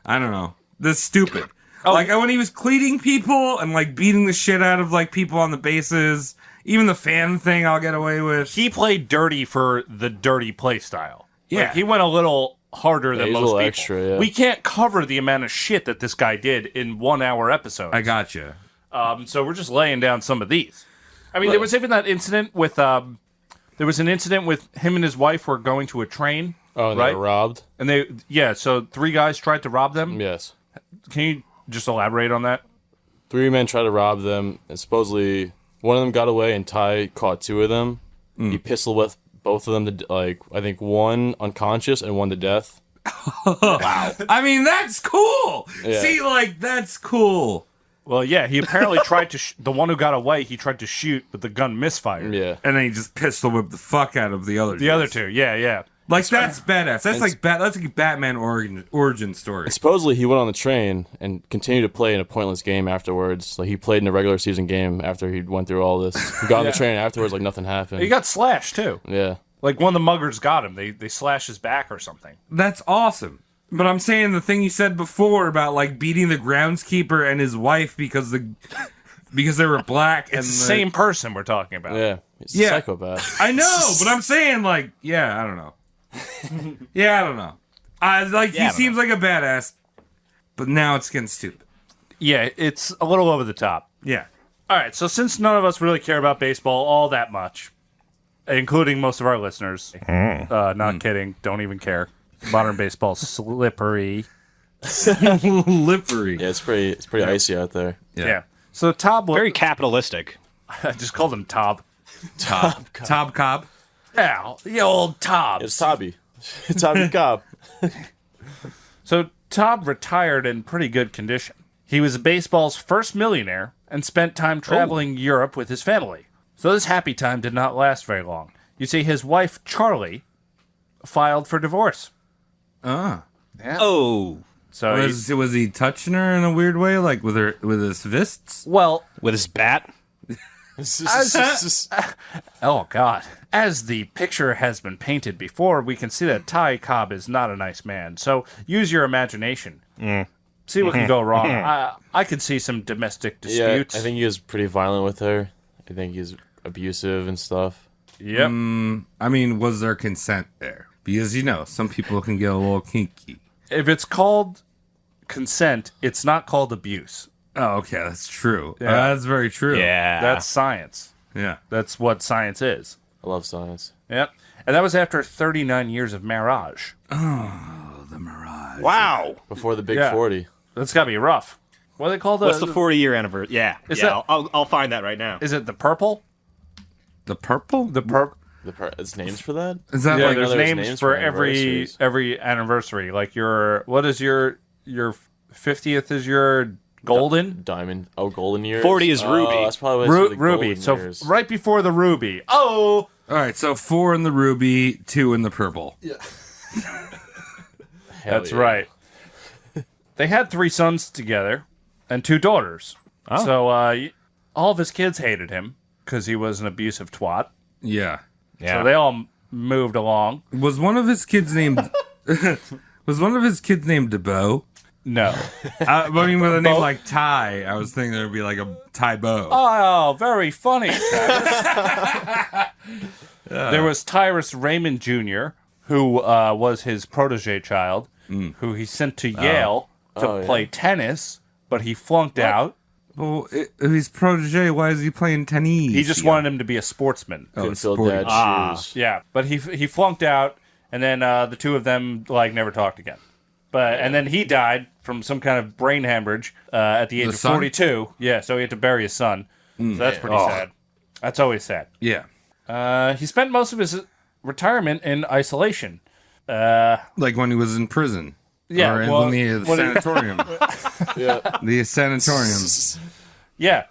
I don't know. This is stupid. Like when he was cleating people and like beating the shit out of like people on the bases, even the fan thing I'll get away with. He played dirty for the dirty play style. Yeah. Like, he went a little harder than he's a most little people. extra, yeah. We can't cover the amount of shit that this guy did in 1 hour episodes. I gotcha. So we're just laying down some of these. I mean, there was even that incident with there was an incident with him and his wife were going to a train. Oh, and right? they were robbed? And so 3 guys tried to rob them. Yes. Can you just elaborate on that? 3 men tried to rob them, and supposedly one of them got away, and Ty caught 2 of them. He pistol whipped both of them to, like, I think one unconscious and one to death. Wow. I mean, that's cool. Yeah. See, like, that's cool. Well, yeah, he apparently tried to the one who got away, he tried to shoot, but the gun misfired. Yeah. And then he just pistol whipped the fuck out of the other The other 2, yeah. Like, that's badass. That's like a Batman origin story. And supposedly he went on the train and continued to play in a pointless game afterwards. Like, he played in a regular season game after he went through all this. He got on the train afterwards like nothing happened. He got slashed, too. Yeah. Like, one of the muggers got him. They slashed his back or something. That's awesome. But I'm saying the thing you said before about, like, beating the groundskeeper and his wife because they were black. It's the same person we're talking about. Yeah. He's a psychopath. I know, but I'm saying, like, yeah, I don't know. Yeah, I don't know. He seems like a badass, but now it's getting stupid. Yeah, it's a little over the top. Yeah. All right, so since none of us really care about baseball all that much, including most of our listeners, not kidding, don't even care. Modern baseball's slippery. Slippery. Yeah, it's pretty icy out there. Yeah. So Tob, Very capitalistic. I just called him Tob. Tob Cobb. Yeah, the old Tob. It's Tobby. Tobby Cobb. So Tob retired in pretty good condition. He was baseball's first millionaire and spent time traveling Europe with his family. So this happy time did not last very long. You see, his wife, Charlie, filed for divorce. Ah. Yeah. Oh. So Was he touching her in a weird way, like with his fists? Well, With his bat. oh God. As the picture has been painted before, we can see that Ty Cobb is not a nice man. So use your imagination. See what can go wrong. I could see some domestic disputes. Yeah, I think he was pretty violent with her. I think he's abusive and stuff. Yep. I mean, was there consent there? Because, some people can get a little kinky. If it's called consent, it's not called abuse. Oh, okay, that's true. Yeah. That's very true. Yeah. That's science. Yeah. That's what science is. I love science. Yep. And that was after 39 years of marriage. Oh, the mirage. Wow. Before the big Yeah. 40. That's got to be rough. What do they call What's the 40-year anniversary? Yeah. Is yeah. that- I'll find that right now. Is it the purple? The purple? The purple. It's names for that? Is that Yeah, like there's there's names for every anniversary. Like what is your 50th is your golden? Diamond. Oh, golden years? 40 is ruby. That's probably what it's the Ruby. golden So years. right before the ruby. Oh, All right, so 4 in the ruby, 2 in the purple. Hell that's yeah. right. They had 3 sons together and 2 daughters. Oh. So all of his kids hated him because he was an abusive twat. Yeah. So they all moved along. Was one of his kids named DeBo? No. I mean, with a name like Ty, I was thinking there'd be like a Ty Bo. Oh, very funny. There was Tyrus Raymond Jr., who was his protege child, who he sent to Yale to play tennis, but he flunked out. Well, if he's protege, why is he playing tennis? He just wanted him to be a sportsman. Oh, Couldn't fill sporty. dad's shoes. Yeah, but he flunked out, and then the 2 of them never talked again. And then he died from some kind of brain hemorrhage at the age of son? 42. Yeah, so he had to bury his son. So that's pretty sad. That's always sad. Yeah. He spent most of his retirement in isolation. Like when he was in prison. Yeah, Or in well, the sanatorium. The sanatorium. Yeah,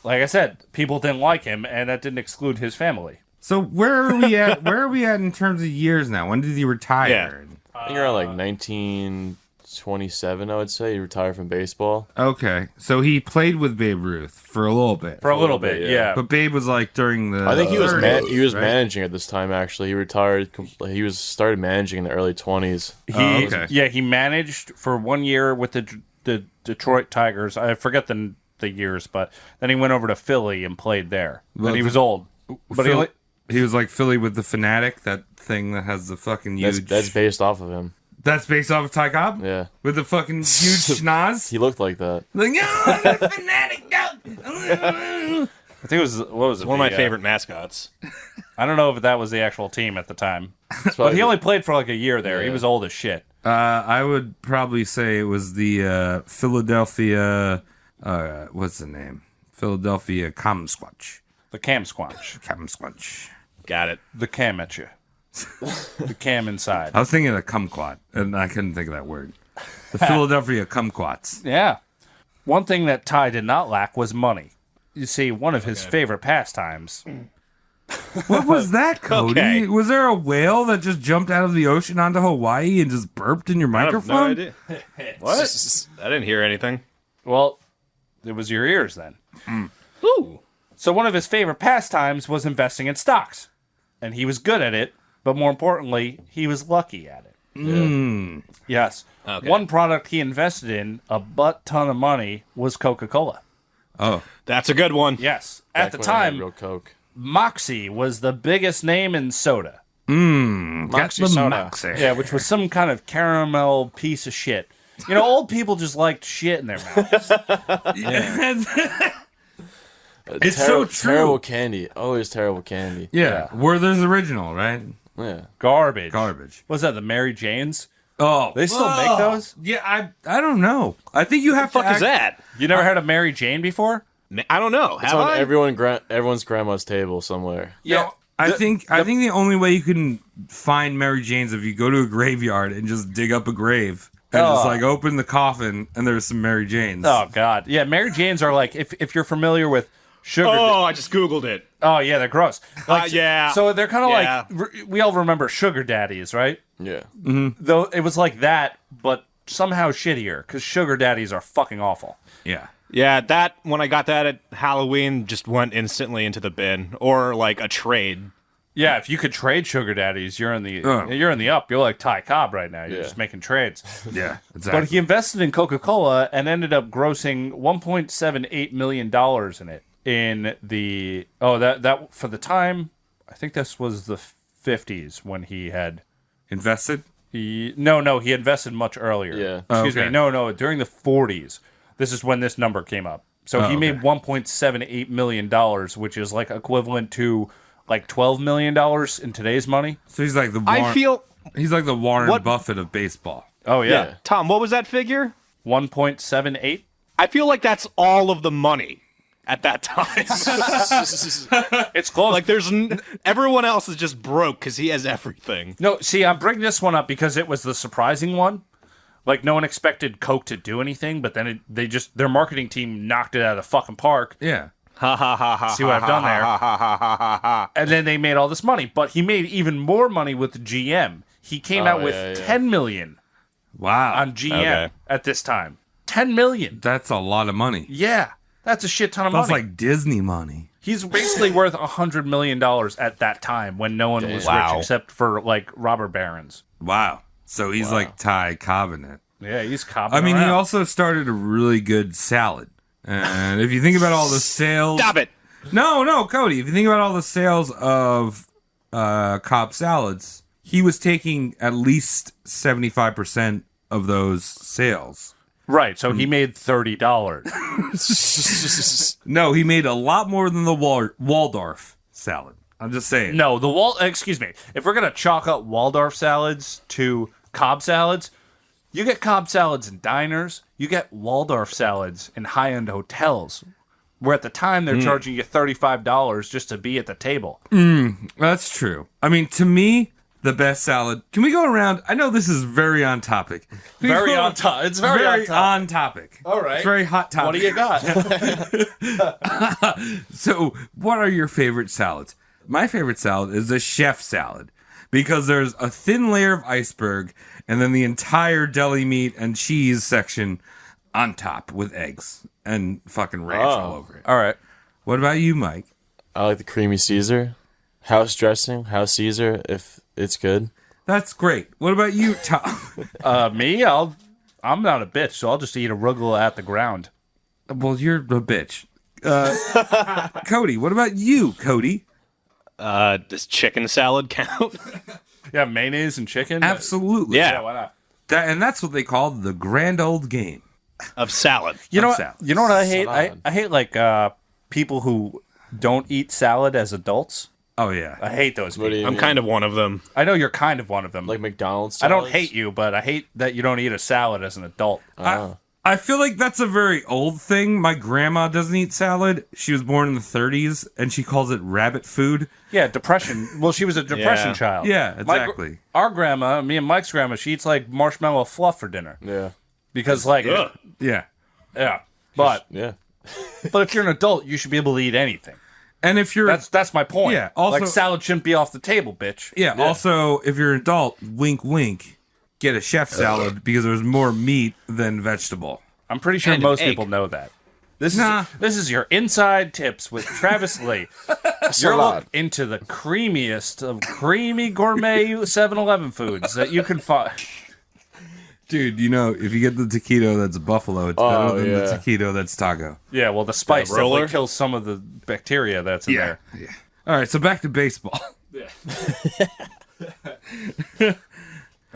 like I said, people didn't like him, and that didn't exclude his family. So where are we at? Where are we at in terms of years now? When did he retire? Yeah. I think around like 19 27, I would say. He retired from baseball. Okay, so he played with Babe Ruth for a little bit. For a little bit, yeah. But Babe was like during the. I think he was 30s, he was right? managing at this time. Actually, he retired. He started managing in the early 20s. He managed for 1 year with the Detroit Tigers. I forget the years, but then he went over to Philly and played there. But he was old. But he was like Philly with the Fanatic, that thing that has the fucking huge. That's based off of him. That's based off of Ty Cobb? Yeah. With the fucking huge schnoz? He looked like that. Like, oh, I'm a Fanatic dog. I think it was what was it? One of my favorite mascots. I don't know if that was the actual team at the time, but he only played for like a year there. Yeah. He was old as shit. I would probably say it was the Philadelphia. What's the name? Philadelphia Cam Squatch. The Cam Squatch. Cam Squatch. Got it. The Cam at you. The Cam inside. I was thinking of kumquat, and I couldn't think of that word. The Philadelphia kumquats. Yeah. One thing that Ty did not lack was money. You see, one of his favorite pastimes. What was that, Cody? Okay. Was there a whale that just jumped out of the ocean onto Hawaii and just burped in your microphone? I have no idea. What? I didn't hear anything. Well, it was your ears then. Ooh. So one of his favorite pastimes was investing in stocks. And he was good at it, but more importantly, he was lucky at it. Yes. Okay. One product he invested in a butt ton of money was Coca-Cola. Oh. That's a good one. Yes. At the Back when I had time, real Coke. Moxie was the biggest name in soda. Moxie soda. Moxie. Yeah, which was some kind of caramel piece of shit. You know, old people just liked shit in their mouths. It's so true. Terrible candy. Always terrible candy. Yeah. Werther's original, right? Yeah. Garbage. Garbage. Was that the Mary Janes? Oh. They still make those? Yeah, I don't know. I think you have What the fuck is that? You never heard of Mary Jane before? I don't know. It's on everyone's grandma's table somewhere. Yeah. I think the only way you can find Mary Jane's if you go to a graveyard and just dig up a grave and just like open the coffin and there's some Mary Janes. Oh God. Yeah, Mary Janes are like if you're familiar with sugar. Oh, I just Googled it. Oh yeah, they're gross. Like, yeah. So they're kind of like we all remember sugar daddies, right? Yeah. Though it was like that, but somehow shittier because sugar daddies are fucking awful. Yeah. Yeah, that when I got that at Halloween, just went instantly into the bin or like a trade. Yeah, if you could trade sugar daddies, you're in the up. You're like Ty Cobb right now. You're just making trades. Yeah, exactly. But he invested in Coca-Cola and ended up grossing $1.78 million in it. In the that for the time, I think this was the 50s when he had invested. He invested much earlier. Yeah. Excuse me. No, during the 40s. This is when this number came up. So he made $1.78 million, which is like equivalent to like $12 million in today's money. So he's like he's like the Warren Buffett of baseball. Oh yeah. Tom, what was that figure? 1.78. I feel like that's all of the money at that time. It's close. Like everyone else is just broke because he has everything. No, see, I'm bringing this one up because it was the surprising one. Like, no one expected Coke to do anything, but then their marketing team knocked it out of the fucking park. Yeah. Ha ha ha ha. See what I've done there? And then they made all this money, but he made even more money with GM. He came out with $10 million. Wow. On GM at this time. $10 million. That's a lot of money. Yeah. That's a shit ton of money. That's like Disney money. He's basically worth $100 million at that time when no one was rich except for, like, robber barons. Wow. So he's like Ty Cobb in it. Yeah, he's Cobb. I mean, he also started a really good salad. And if you think about all the sales... Stop it! No, Cody. If you think about all the sales of Cobb salads, he was taking at least 75% of those sales. Right, so he made $30. No, he made a lot more than the Waldorf salad. I'm just saying. No, excuse me. If we're going to chalk up Waldorf salads to Cobb salads, you get Cobb salads in diners, you get Waldorf salads in high-end hotels, where at the time they're charging you $35 just to be at the table. That's true. I mean, to me, the best salad... Can we go around? I know this is very on topic. It's very on topic. All right. It's very hot topic. What do you got? So, what are your favorite salads? My favorite salad is a chef salad because there's a thin layer of iceberg and then the entire deli meat and cheese section on top with eggs and fucking ranch all over it. All right. What about you, Mike? I like the creamy Caesar. House dressing, house Caesar, if it's good. That's great. What about you, Tom? Me? I'm not a bitch, so I'll just eat arugula at the ground. Well, you're a bitch. Cody, what about you, Cody? Does chicken salad count? Yeah, mayonnaise and chicken? Absolutely. Yeah. Why not? And that's what they call the grand old game. Of salad. You know salad. what I hate? Salad. I hate like people who don't eat salad as adults. Oh, yeah. I hate those What do people. you I'm mean? kind of one of them. I know you're kind of one of them. Like McDonald's I don't salads? hate you, but I hate that you don't eat a salad as an adult. I feel like that's a very old thing. My grandma doesn't eat salad. She was born in the 30s, and she calls it rabbit food. Yeah, depression. Well, she was a depression Yeah. child. Yeah, My exactly. our grandma, me and Mike's grandma, she eats like marshmallow fluff for dinner Yeah. because like Yeah. yeah. But Yeah. if you're an adult, you should be able to eat anything. And if you're... That's my point. Yeah, also- like salad shouldn't be off the table, bitch. Yeah, also, if you're an adult, wink, wink, get a chef salad because there's more meat than vegetable. I'm pretty sure And an most egg. people know that. This Nah. is your inside tips with Travis Lee. You're Salad. looking into the creamiest of creamy gourmet 7-Eleven foods that you can find. Dude, you know, if you get the taquito that's buffalo, it's better than the taquito that's taco. Yeah, well, the spice roller? definitely kills some of the bacteria that's in there. Yeah. All right, so back to baseball. All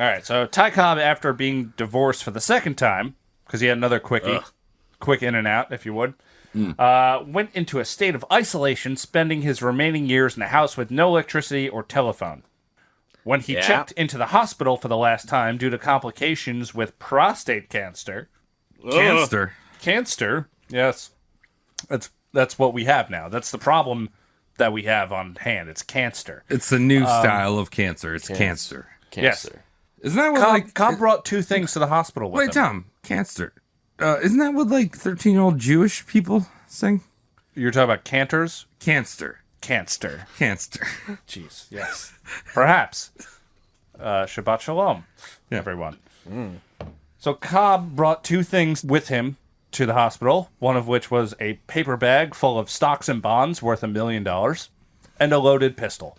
right, so Ty Cobb, after being divorced for the second time, because he had another quickie, quick in and out, if you would, went into a state of isolation, spending his remaining years in a house with no electricity or telephone. When he checked into the hospital for the last time due to complications with prostate cancer, cancer, yes, that's what we have now. That's the problem that we have on hand. It's cancer. It's a new style of cancer. It's cancer. Cancer. Isn't that what Cobb brought two things to the hospital with Wait, him. Tom, cancer. Isn't that what 13-year-old Jewish people sing? You're talking about cantors? Cancer. Cancer. Cancer. Jeez, yes. Perhaps. Shabbat shalom, everyone. So Cobb brought two things with him to the hospital, one of which was a paper bag full of stocks and bonds worth $1 million and a loaded pistol.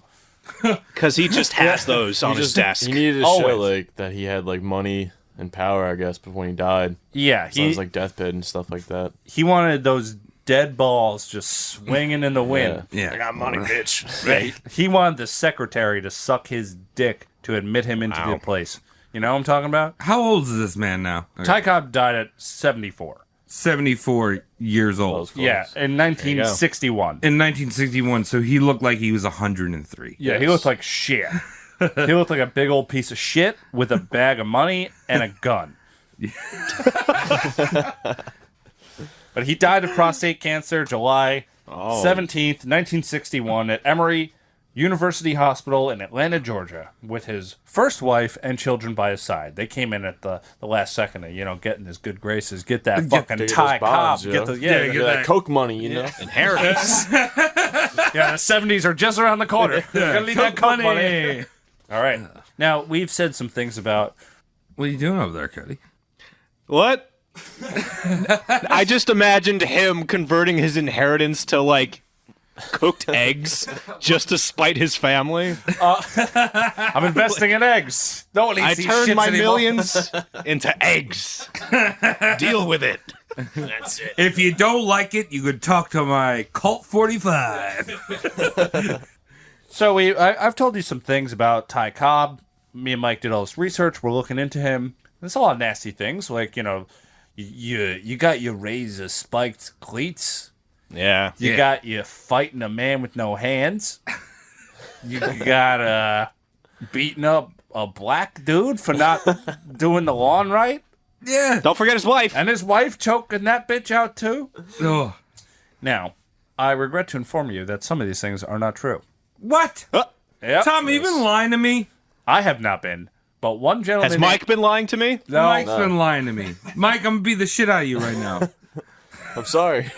Because he just has those on his desk. He needed to show Always. like that he had like money and power, I guess, before he died. Yeah, So it was like deathbed and stuff like that. he wanted those dead balls just swinging in the wind. Yeah. I got money, bitch. Yeah, he wanted the secretary to suck his dick to admit him into the place. You know what I'm talking about? How old is this man now? Ty Cobb died at 74. 74 years old. Yeah, in 1961. In 1961, so he looked like he was 103. Yeah, he looked like shit. He looked like a big old piece of shit with a bag of money and a gun. But he died of prostate cancer July 17th, 1961 at Emory University Hospital in Atlanta, Georgia, with his first wife and children by his side. They came in at the last second to, get in his good graces, get that fucking get Ty those bonds, Cobb. you know? Get Get that Coke money, you know? Inheritance. Yeah, the 70s are just around the corner. Gotta leave that Coke money. All right. Now, we've said some things about... What are you doing over there, Cody? What? I just imagined him converting his inheritance to, cooked eggs just to spite his family. I'm investing in eggs. No one eats I these turned shits my anymore. millions into eggs. Deal with it. That's it. If you don't like it, you could talk to my Colt 45. So I've told you some things about Ty Cobb. Me and Mike did all this research. We're looking into him. There's a lot of nasty things, you got your razor spiked cleats. Yeah. You got you fighting a man with no hands. You got beating up a black dude for not doing the lawn right. Yeah. Don't forget his wife. And his wife choking that bitch out too. Oh. Now, I regret to inform you that some of these things are not true. What? Yep. Tom, you been lying to me? I have not been. But one gentleman... Has Mike been lying to me? No. Mike's been lying to me. Mike, I'm going to beat the shit out of you right now. I'm sorry.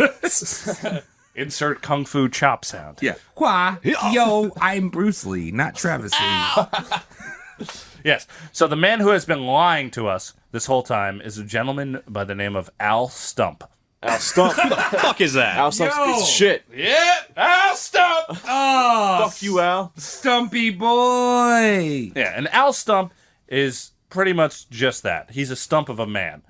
Insert kung fu chop sound. Yeah. Qua, yo, I'm Bruce Lee, not Travis Lee. Yes. So the man who has been lying to us this whole time is a gentleman by the name of Al Stump. Al Stump. Who the fuck is that? Al Stump's a piece of shit. Yeah, Al Stump. Oh, Fuck you, Al. Stumpy boy. Yeah, and Al Stump is pretty much just that. He's a stump of a man.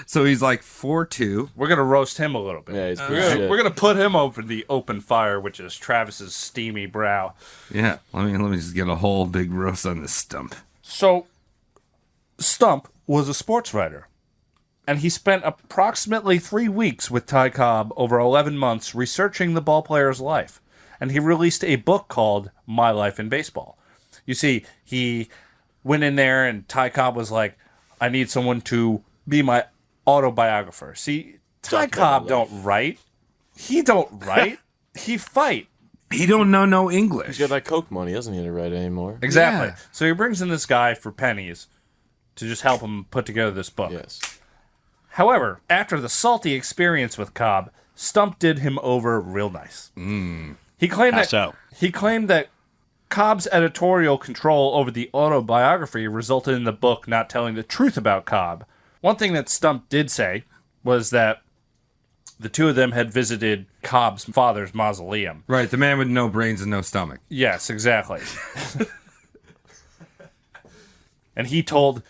So he's like 4'2". We're gonna roast him a little bit. Yeah, he's a piece of shit. We're gonna put him over the open fire, which is Travis's steamy brow. Yeah. Let me just get a whole big roast on this Stump. So, Stump was a sports writer, and he spent approximately 3 weeks with Ty Cobb over 11 months researching the ballplayer's life, and he released a book called My Life in Baseball. You see, he went in there, and Ty Cobb was like, I need someone to be my autobiographer. See, Ty Cobb don't write. He don't write. He fight. He don't know no He's English. got that Coke money. He doesn't need to write anymore. Exactly. Yeah. So he brings in this guy for pennies to just help him put together this book. Yes. However, after the salty experience with Cobb, Stump did him over real nice. He claimed he claimed that Cobb's editorial control over the autobiography resulted in the book not telling the truth about Cobb. One thing that Stump did say was that the two of them had visited Cobb's father's mausoleum. Right, the man with no brains and no stomach. Yes, exactly. And he told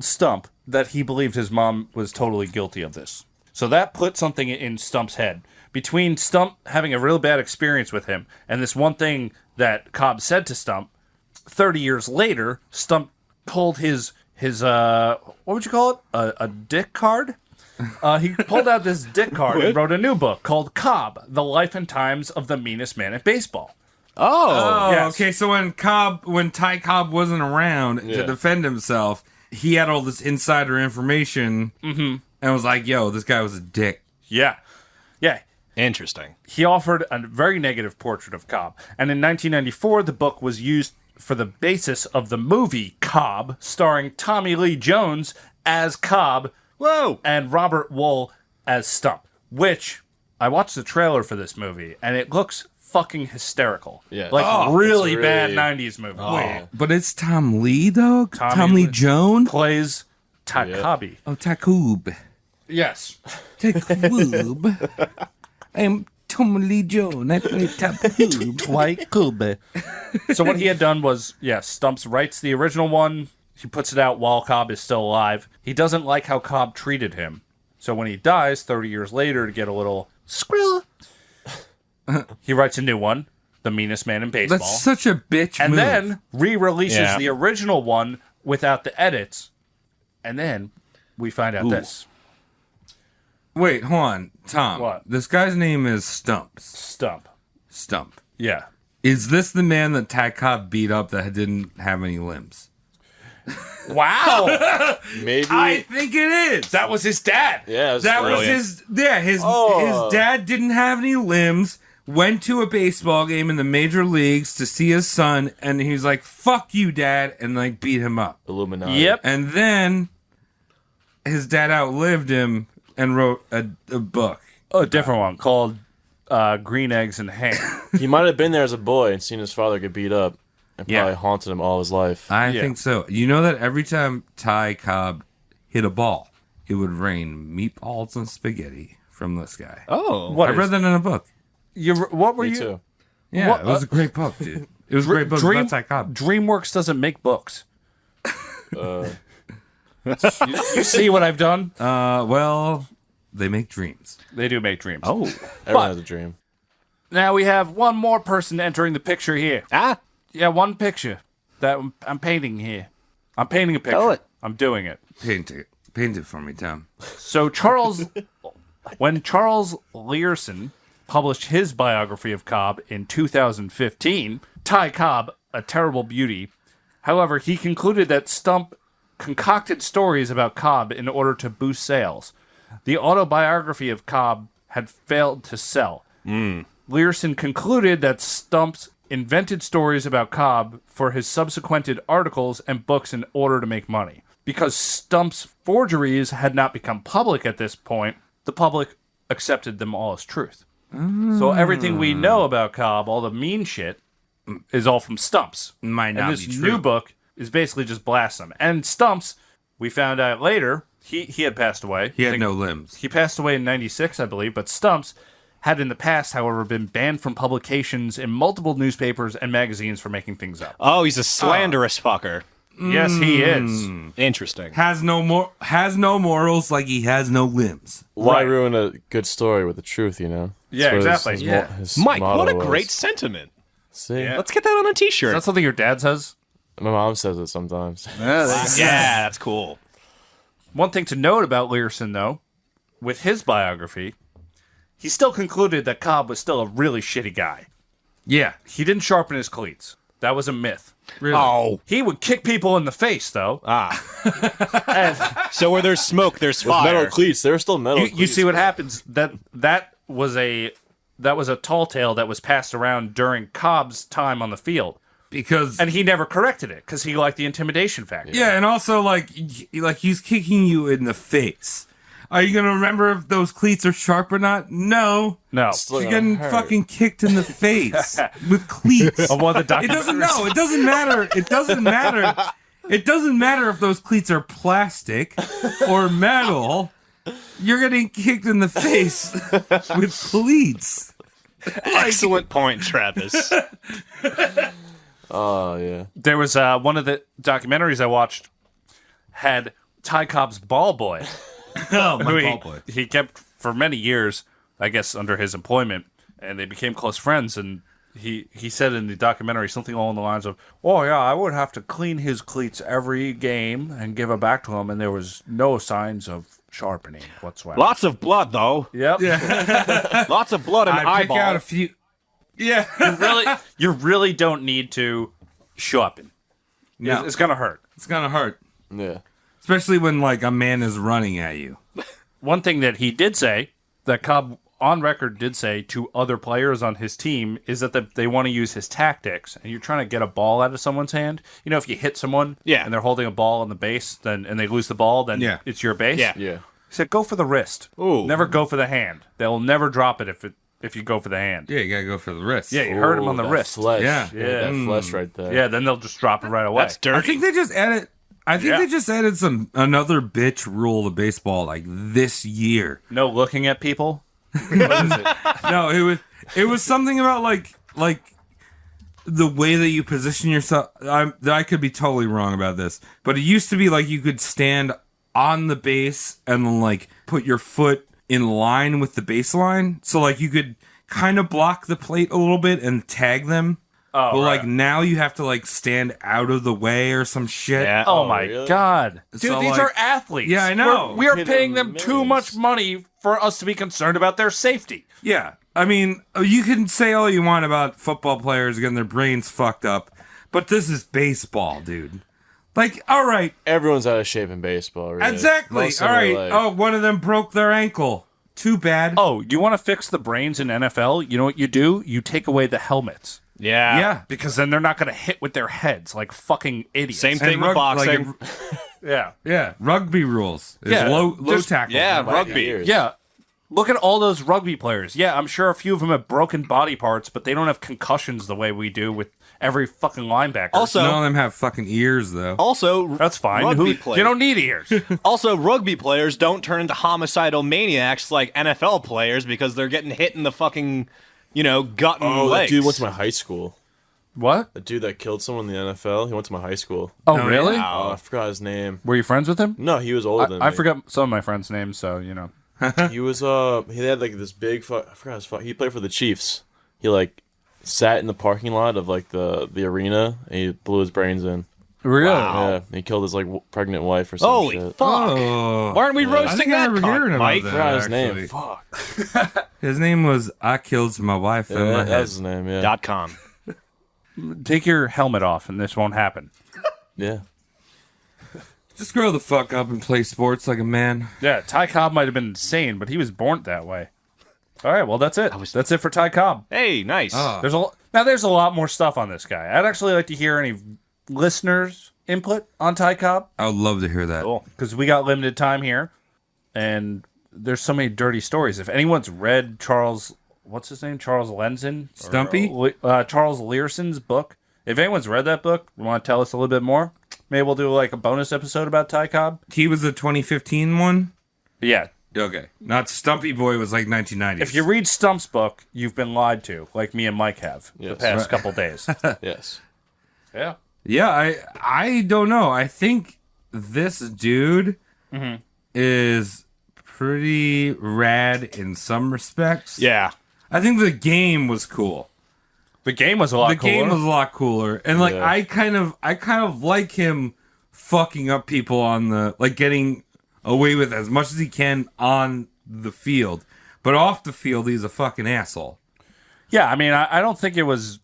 Stump that he believed his mom was totally guilty of this. So that put something in Stump's head. Between Stump having a real bad experience with him and this one thing that Cobb said to Stump, 30 years later, Stump pulled his what would you call it? A dick card? He pulled out this dick card and wrote a new book called Cobb, The Life and Times of the Meanest Man at Baseball. Oh, yes. Okay. So when Ty Cobb wasn't around to defend himself, he had all this insider information and was like, "Yo, this guy was a dick." Yeah. Interesting. He offered a very negative portrait of Cobb. And in 1994, the book was used for the basis of the movie Cobb, starring Tommy Lee Jones as Cobb. Whoa! And Robert Wool as Stump, which I watched the trailer for this movie, and it looks fucking hysterical. Yeah. Really it's bad really- 90s movie. Oh. But it's Tom Lee though. Tom Lee Lee Jones. Plays Takabi. Oh, Takoob. Yes. Takoob. I am Tom Lee Jones. I play Takoob. So what he had done was, Stumps writes the original one. He puts it out while Cobb is still alive. He doesn't like how Cobb treated him. So when he dies 30 years later to get a little skrill, he writes a new one, The Meanest Man in Baseball. That's such a bitch and move. then re-releases Yeah. the original one without the edits. And then we find out this. Wait, hold on, Tom. What? This guy's name is Stump. Stump. Yeah. Is this the man that Ty Cobb beat up that didn't have any limbs? Wow. Maybe. I think it is. That was his dad. Yeah, That was his. Yeah, his dad didn't have any limbs. Went to a baseball game in the major leagues to see his son, and he was like, "Fuck you, Dad," and like beat him up. Illuminati. Yep. And then his dad outlived him and wrote a book. A different one called Green Eggs and Ham. He might have been there as a boy and seen his father get beat up and probably haunted him all his life. I think so. You know that every time Ty Cobb hit a ball, it would rain meatballs and spaghetti from this guy. Oh. What I read that in a book. What were Me you? too. Yeah, What- it was a great book, dude. It was a great book about Ty Cobb. DreamWorks doesn't make books. You see what I've done? Well, they make dreams. They do make dreams. Oh. Everyone has a dream. Now we have one more person entering the picture here. Ah. Yeah, one picture that I'm painting here. I'm painting a picture. Tell it. I'm doing it. Paint it for me, Tom. So when Charles Learson published his biography of Cobb in 2015, Ty Cobb, a terrible beauty. However, he concluded that Stump concocted stories about Cobb in order to boost sales. The autobiography of Cobb had failed to sell. Learson concluded that Stump's invented stories about Cobb for his subsequent articles and books in order to make money. Because Stump's forgeries had not become public at this point, the public accepted them all as truth. So everything we know about Cobb, all the mean shit, is all from Stumps. Might not and this be true. new book is basically just blasphemy. And Stumps, we found out later, he had passed away. He had no limbs. He passed away in 96, I believe, but Stumps had in the past, however, been banned from publications in multiple newspapers and magazines for making things up. Oh, he's a slanderous fucker. Yes, he is. Interesting. Has no morals, like he has no limbs. Why ruin a good story with the truth, you know? Yeah, That's what exactly. his Mike, what a motto great was. sentiment. See? Yeah. Let's get that on a Is t-shirt. that something your dad says? My mom says it sometimes. Yeah, that's cool. One thing to note about Learson, though, with his biography, he still concluded that Cobb was still a really shitty guy. Yeah. He didn't sharpen his cleats. That was a myth. Really? Oh. He would kick people in the face, though. So where there's smoke, there's With fire. metal cleats. There were still metal cleats. You see what happens? That was a tall tale that was passed around during Cobb's time on the field. Because And he never corrected it because he liked the intimidation factor. yeah, and also like he's kicking you in the face. Are you gonna remember if those cleats are sharp or not? No. No. You're getting fucking kicked in the face with cleats. Of one of the It doesn't. documentaries. No, it doesn't matter. It doesn't matter. It doesn't matter if those cleats are plastic or metal. You're getting kicked in the face with cleats. Excellent point, Travis. Oh, yeah. There was one of the documentaries I watched had Ty Cobb's ball boy. Oh, who he kept for many years, I guess, under his employment, and they became close friends. And he said in the documentary something along the lines of, "Oh yeah, I would have to clean his cleats every game and give it back to him, and there was no signs of sharpening whatsoever." Lots of blood, though. Yep. Yeah. Lots of blood and I pick eyeball. out a few. Yeah. You really don't need to sharpen. No. It's gonna hurt. It's gonna hurt, Yeah. especially when like a man is running at you. One thing that he did say, that Cobb on record did say to other players on his team, is that they want to use his tactics. And you're trying to get a ball out of someone's hand. You know, if you hit someone and they're holding a ball on the base, and they lose the ball, then it's your base. Yeah. Yeah. He said, go for the wrist. Ooh. Never go for the hand. They'll never drop it if you go for the hand. Yeah, you gotta go for the wrist. Yeah, you hurt him on the that wrist. Flesh. Yeah. That flesh right there. Yeah, then they'll just drop it right away. That's dirty. I think they just added. They just added another bitch rule to baseball like this year. No looking at people. What is it? No, it was something about like the way that you position yourself. I could be totally wrong about this, but it used to be like you could stand on the base and like put your foot in line with the baseline, so like you could kind of block the plate a little bit and tag them. Oh, but right. like now you have to like stand out of the way or some shit. Yeah. Oh my really? God. Dude, So, these like- are athletes. Yeah, I know. We are Hit paying in them too millions. much money for us to be concerned about their safety. Yeah. I mean, you can say all you want about football players getting their brains fucked up, but this is baseball, dude. Like, all right. Everyone's out of shape in baseball, really. Exactly. Most All of them are right. like- Oh, one of them broke their ankle. Too bad. Oh, you want to fix the brains in NFL? You know what you do? You take away the helmets. Yeah. Yeah. Because then they're not going to hit with their heads like fucking idiots. Same thing And with boxing. like, Yeah. yeah. Rugby rules. Is Yeah, low there's- tackle. yeah, Like rugby. years. Yeah. Look at all those rugby players. Yeah, I'm sure a few of them have broken body parts, but they don't have concussions the way we do with every fucking linebacker. Also, None of them have fucking ears, though. that's fine. Rugby You players. don't need ears. Also, rugby players don't turn into homicidal maniacs like NFL players because they're getting hit in the fucking, gut and Oh, that legs. dude went to my high school. What? The dude that killed someone in the NFL, he went to my high school. Oh, really? Oh, I forgot his name. Were you friends with him? No, he was older than I me. forgot some of my friends' names, so, He was he had like this big I forgot his he played for the Chiefs. He like sat in the parking lot of like the arena and he blew his brains in. Really? Yeah, he killed his like pregnant wife or some Holy shit. fuck. Oh. Why aren't we I roasting think I that remember cunt, hearing about Mike? that. I forgot his actually. name. Fuck. His name was I Killed My Wife in Yeah, My that Head. was his name, yeah. .com. Take your helmet off and this won't happen. Yeah. Just grow the fuck up and play sports like a man. Yeah, Ty Cobb might have been insane, but he was born that way. All right, well, that's it. That's it for Ty Cobb. Hey, nice. There's a lot more stuff on this guy. I'd actually like to hear any listeners' input on Ty Cobb I would love to hear that. because we got limited time here, and there's so many dirty stories. If anyone's read Charles, what's his name? Charles Lenzen? Stumpy? Charles Learson's book. If anyone's read that book, want to tell us a little bit more? Maybe we'll do like a bonus episode about Ty Cobb. He was the 2015 one? Yeah. Okay. Not Stumpy Boy was like 1990s. If you read Stump's book, you've been lied to, like me and Mike have the past couple days. Yes. Yeah. Yeah, I don't know. I think this dude is pretty rad in some respects. Yeah. I think the game was cool. The game was a lot cooler. The game was a lot cooler. And like I kind of like him fucking up people on the like getting away with as much as he can on the field. But off the field he's a fucking asshole. Yeah, I mean I don't think it was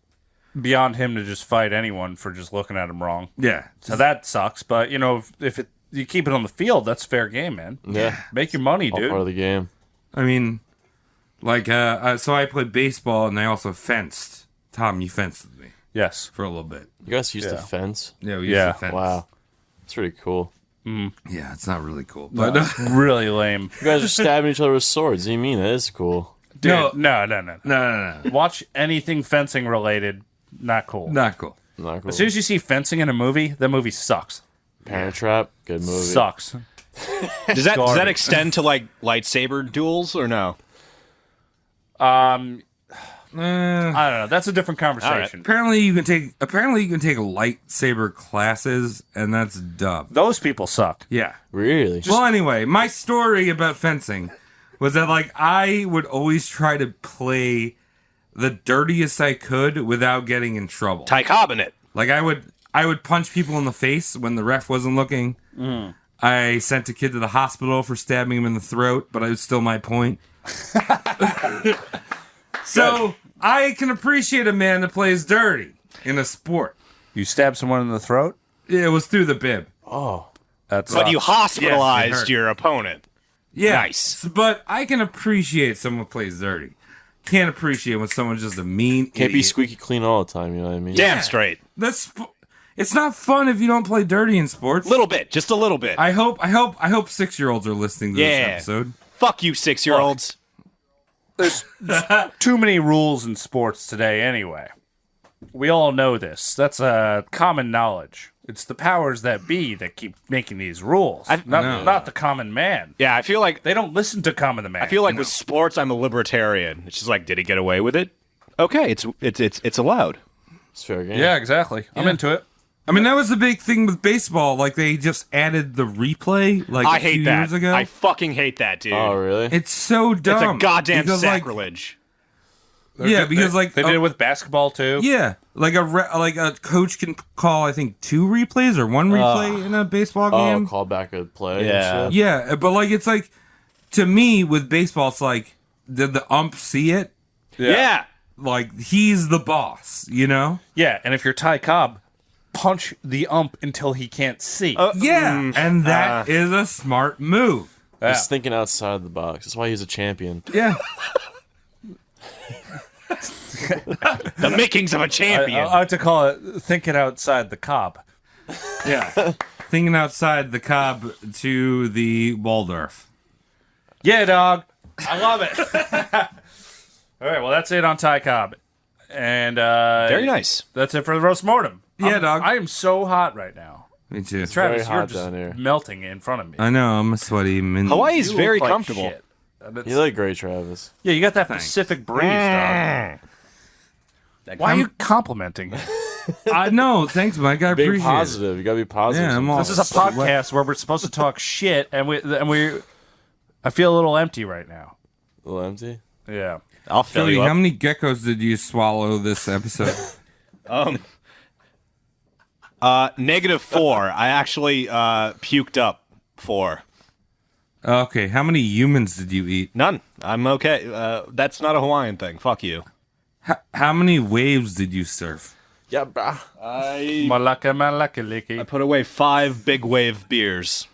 beyond him to just fight anyone for just looking at him wrong. Yeah. So that sucks, but you know, if you keep it on the field, that's fair game, man. Yeah. Make your money, All dude. part of the game. I mean, like, so I played baseball and I also fenced. Tom, you fenced with me. Yes. For a little bit. You guys used to fence? Yeah, we used to fence. Wow. That's pretty cool. Yeah, it's not really cool. But But it's really lame. You guys are stabbing each other with swords. What do you mean? That is cool. Dude, no. no. Watch anything fencing related. Not cool. Not cool. Not cool. As soon as you see fencing in a movie, that movie sucks. Parent Trap, good movie. Sucks. Does that extend to like lightsaber duels or no? I don't know. That's a different conversation. Apparently you can take lightsaber classes, and that's dumb. Those people suck. Yeah. Really? Well, anyway, my story about fencing was that like I would always try to play the dirtiest I could without getting in trouble. Ty Cobb in it. Like I would punch people in the face when the ref wasn't looking. I sent a kid to the hospital for stabbing him in the throat, but it was still my point. So I can appreciate a man that plays dirty in a sport. You stab someone in the throat? It was through the bib. Oh. That's But you Yes, hospitalized it your opponent. Yeah. Nice. But I can appreciate someone who plays dirty. Can't appreciate when someone's just a mean Can't be idiot. squeaky clean all the time, you know what I mean? Damn straight. It's not fun if you don't play dirty in sports. Little bit, just a little bit. I hope 6-year-olds are listening to this episode. Fuck you, 6-year-olds. There's too many rules in sports today anyway. We all know this. That's common knowledge. It's the powers that be that keep making these rules, not the common man. Yeah, I feel like they don't listen to common man. I feel like with sports, I'm a libertarian. It's just like, did he get away with it? Okay, it's allowed. It's fair game. Yeah, exactly. I'm into it. I mean, that was the big thing with baseball. Like, they just added the replay, like, I a few hate that. years ago. I fucking hate that, dude. Oh, really? It's so dumb. It's a goddamn because, sacrilege. Yeah, because, like... They did it with basketball, too. Yeah. Like, a coach can call, I think, 2 replays or 1 replay in a baseball game. Oh, call back a play. Yeah. And shit. Yeah, but, like, it's like... To me, with baseball, it's like, did the ump see it? Yeah. Like, he's the boss, you know? Yeah, and if you're Ty Cobb, punch the ump until he can't see. Yeah, and that is a smart move. Yeah. He's thinking outside the box. That's why he's a champion. Yeah. The makings of a champion. I like to call it thinking outside the Cobb. Yeah. Thinking outside the Cobb to the Waldorf. Yeah, dog. I love it. All right, well, that's it on Ty Cobb. And Very nice. That's it for the roast mortem. Yeah, dog. I am so hot right now. Me too. Travis, Very you're hot just down here. melting in front of me. I know, I'm a sweaty min. Hawaii's You very look like comfortable. shit. You look great, Travis. Yeah, you got that Thanks. Pacific breeze, dog. Why are you complimenting? I know, thanks, Mike. I Being appreciate positive. You gotta be positive. Yeah, I'm all- This is a podcast where we're supposed to talk shit, and we. I feel a little empty right now. A little empty. Yeah. I'll fill Philly, you how up. many geckos did you swallow this episode? -4. I actually puked up 4. Okay, how many humans did you eat? None. I'm okay. That's not a Hawaiian thing. Fuck you. How many waves did you surf? Yeah, brah. Malaka licky. I put away 5 big wave beers.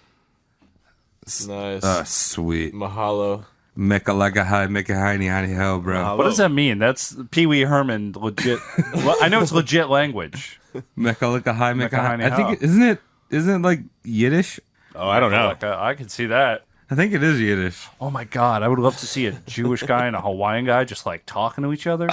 Nice. Sweet. Mahalo. Mekalakahai, mekahini, hani ho, bro. What does that mean? That's Pee Wee Herman legit. Well, I know it's legit language. Mekalakahai, mekahini. Mekahini I think ho. isn't it like Yiddish? Oh, I don't know. I can see that. I think it is Yiddish. Oh my god, I would love to see a Jewish guy and a Hawaiian guy just like talking to each other,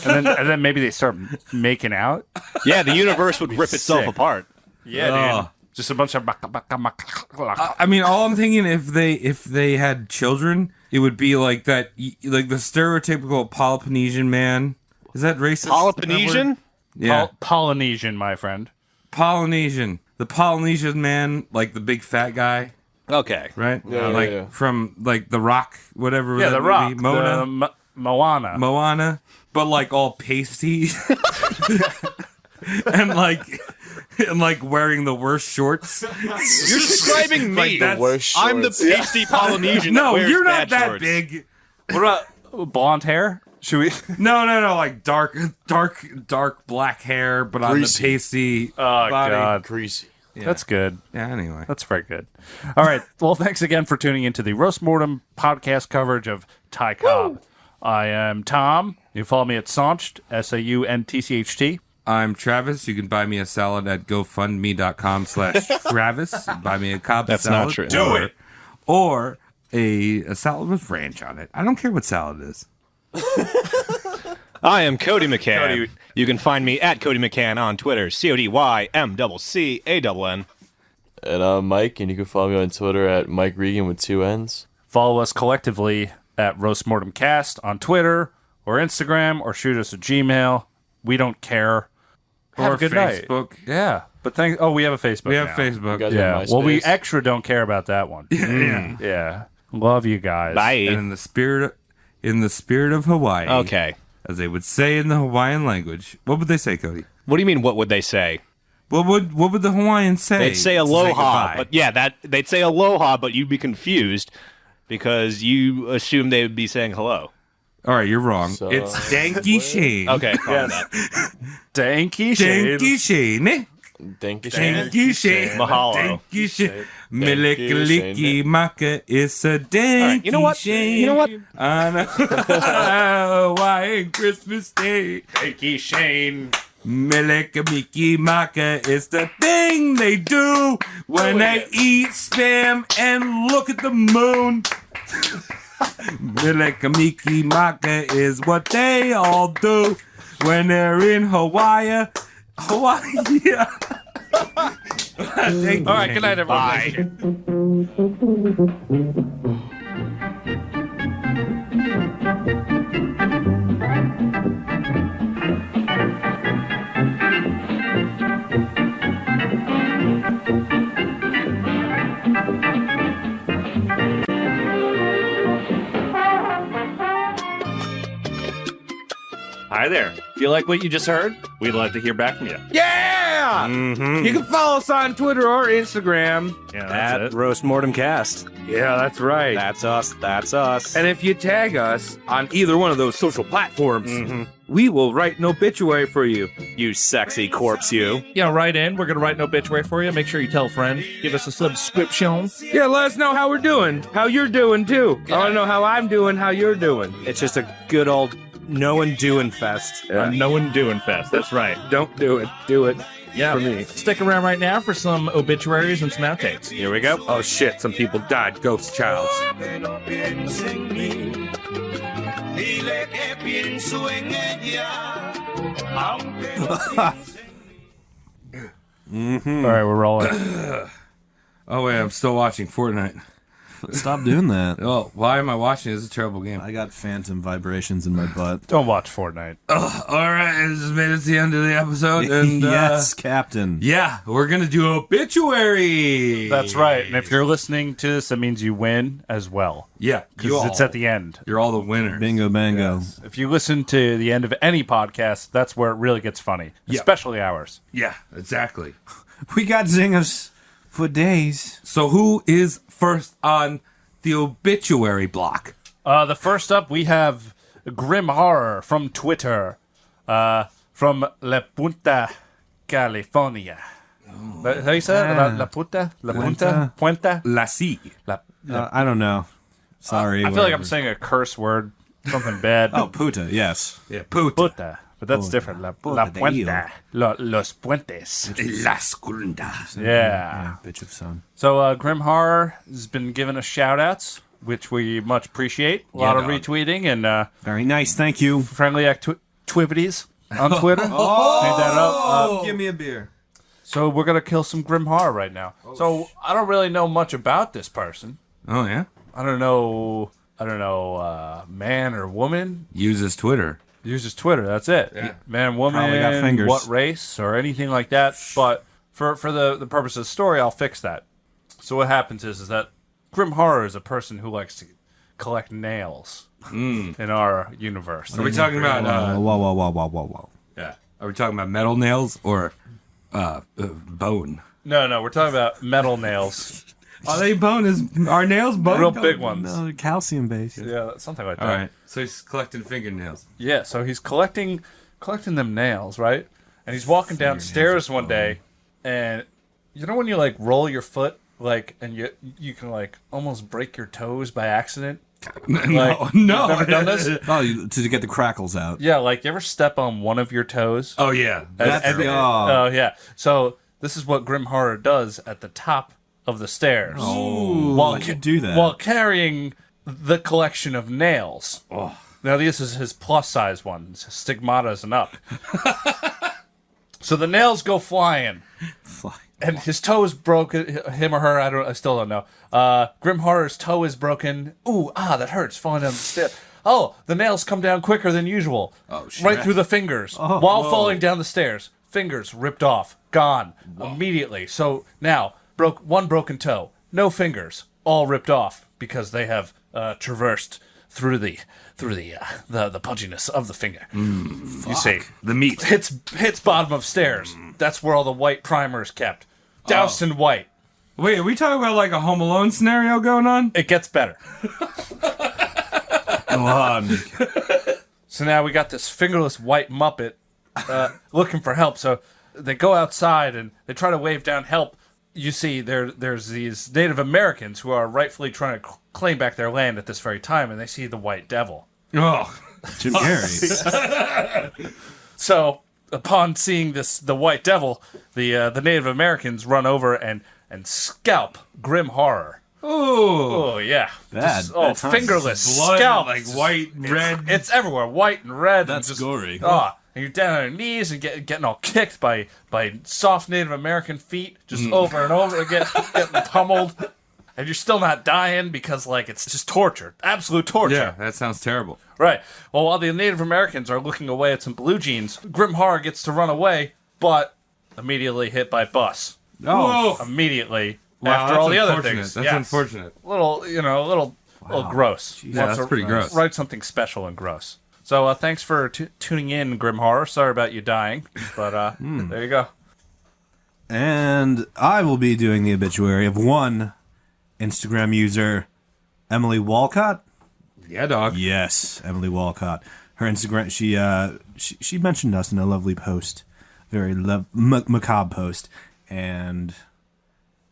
and then maybe they start making out. Yeah, the universe would rip itself sick. apart. Yeah, dude. Just a bunch of. I mean, all I'm thinking, if they had children, it would be like that, like the stereotypical Polynesian man. Is that racist? Polynesian? Yeah, Polynesian, my friend. Polynesian. The Polynesian man, like the big fat guy. Okay. Right? Yeah. From like The Rock, whatever. Yeah, that The movie, Rock. Moana. Moana. But like all pasty. and like wearing the worst shorts. You're describing me. Like worst I'm the shorts. pasty Polynesian. No, that wears you're not bad that shorts. big. What about blonde hair? Should we? No, like dark black hair, but on the Greasy. pasty Oh body. God, Greasy. that's good. Yeah, anyway. That's very good. All right. Well, thanks again for tuning into the Roast Mortem podcast coverage of Ty Cobb. I am Tom. You follow me at Saunched, SAUNTCHT. I'm Travis. You can buy me a salad at GoFundMe.com/Travis. Buy me a Cobb That's salad. not true. Do it. Or a salad with ranch on it. I don't care what salad it is. I am Cody McCann. Cody. You can find me at Cody McCann on Twitter, CODYMCCANN. And I'm Mike, and you can follow me on Twitter at Mike Regan with 2 N's. Follow us collectively at Roast Mortem Cast on Twitter or Instagram, or shoot us a Gmail. We don't care. Have Or a good night. Facebook. Yeah. But we have a Facebook We have now. Facebook. You guys Yeah. have Well, we MySpace? extra don't care about that one. Yeah. Love you guys. Bye. And in the spirit of Hawaii. Okay. As they would say in the Hawaiian language. What would they say, Cody? What do you mean, what would they say? What would the Hawaiians say? They'd say to aloha, goodbye? but yeah, they'd say aloha, but you'd be confused because you assume they would be saying hello. All right, you're wrong. So- It's Danky Shane. Okay. Yes. Danky Shade. Danky Shane. Thank you. Danky Shane. Mahalo. Danky Shane. Shane. Milikaliki maka is a danky right, you know what? Shane. You know what? On a Hawaiian Christmas Day. Danky Shane. Milikamiki maka is the thing they do when they eat spam and look at the moon. Milikamiki maka is what they all do when they're in Hawaii. Yeah. Thank you, All right. Good night, everyone. Bye. Hi there. If you like what you just heard, we'd love to hear back from you. Yeah! You can follow us on Twitter or Instagram. Yeah, that's it. Roast Mortem Cast. Yeah, that's right. That's us. That's us. And if you tag us on either one of those social platforms, we will write an obituary for you. You sexy corpse, you. Yeah, write in. We're going to write an obituary for you. Make sure you tell a friend. Give us a subscription. Yeah, let us know how we're doing. How you're doing, too. I want to know how I'm doing, how you're doing. It's just a good old no one doing fest. No one doing fest. That's right. Don't do it. Do it. Yeah. For me. Stick around right now for some obituaries and some outtakes. Here we go. Oh, shit. Some people died. Ghost childs. All right, we're rolling. Oh, wait. I'm still watching Fortnite. Stop doing that. Oh, why am I watching? It's a terrible game. I got phantom vibrations in my butt. Don't watch Fortnite. All right. I just made it to the end of the episode. And, yes, Captain. yeah, we're going to do obituary. That's right. And if you're listening to this, that means you win as well. Yeah. Because it's at the end. You're all the winners. Bingo bango. If you listen to the end of any podcast, that's where it really gets funny. Yeah. Especially ours. Yeah, exactly. We got zingers for days. So who is first on the obituary block? The first up, we have Grim Horror from Twitter, from La Punta, California. How you say it? La Punta? La Punta? Puente? La C. I don't know. Sorry. I feel like I'm saying a curse word, something bad. Oh, puta, yes. Yeah, puta. Puta. But that's different. La Puente. Los Puentes. Las Cundas. Yeah. Bitch of sun. So Grim Horror has been giving us shout-outs, which we much appreciate. A lot of retweeting and very nice. Thank you. Friendly activities on Twitter. Made that up. Give me a beer. So we're gonna kill some Grim Horror right now. So I don't really know much about this person. Oh yeah. I don't know, man or woman. Uses Twitter. That's it. Yeah. Man, woman, Probably got fingers. what race, or anything like that. But for the purpose of the story, I'll fix that. So what happens is that Grim Horror is a person who likes to collect nails in our universe. Are we talking about... Whoa. Yeah. Are we talking about metal nails or bone? No, we're talking about metal nails. Are they bone? Are nails bone? Real big ones. No, they're calcium based. Yeah, something like that. All right. So he's collecting fingernails. Yeah, so he's collecting them nails, right? And he's walking downstairs one day, and you know when you like roll your foot, like, and you can like almost break your toes by accident. No. You've never done this? To get the crackles out. Yeah, like you ever step on one of your toes? Oh yeah. Oh yeah. So this is what Grim Horror does at the top of the stairs. Oh, why'd you do that? While carrying the collection of nails. Oh. Now this is his plus size ones, stigmatas and up. So the nails go flying. And his toe is broken. Him or her, I still don't know. Grim Horror's toe is broken. Ooh, that hurts. Falling down the stairs. Oh, the nails come down quicker than usual. Oh, shit. Right through the fingers while falling down the stairs. Fingers ripped off, gone immediately. So now, one broken toe, no fingers, all ripped off because they have traversed through the punginess of the finger. You see, the meat hits bottom of stairs. That's where all the white primer is kept. Doused in white. Wait, are we talking about like a Home Alone scenario going on? It gets better. Go on. So now we got this fingerless white Muppet looking for help. So they go outside and they try to wave down help. You see, there's these Native Americans who are rightfully trying to claim back their land at this very time, and they see the White Devil. Oh, Jim Carrey. So upon seeing the White Devil, the Native Americans run over and scalp Grim Horror. Oh yeah, bad. Fingerless blood, scalp, like white, red. It's everywhere, white and red. That's gory. And you're down on your knees and getting all kicked by soft Native American feet, just over and over again, getting pummeled. And you're still not dying because, like, it's just torture. Absolute torture. Yeah, that sounds terrible. Right. Well, while the Native Americans are looking away at some blue jeans, Grim Horror gets to run away, but immediately hit by bus. Oh. Immediately. Wow, after all the other unfortunate. things. That's Yes. unfortunate. A little gross. Yeah, that's pretty gross. Write something special and gross. So thanks for tuning in, Grim Horror. Sorry about you dying, but there you go. And I will be doing the obituary of one Instagram user, Emily Walcott. Yeah, dog. Yes, Emily Walcott. Her Instagram, she mentioned us in a lovely post, very macabre post, and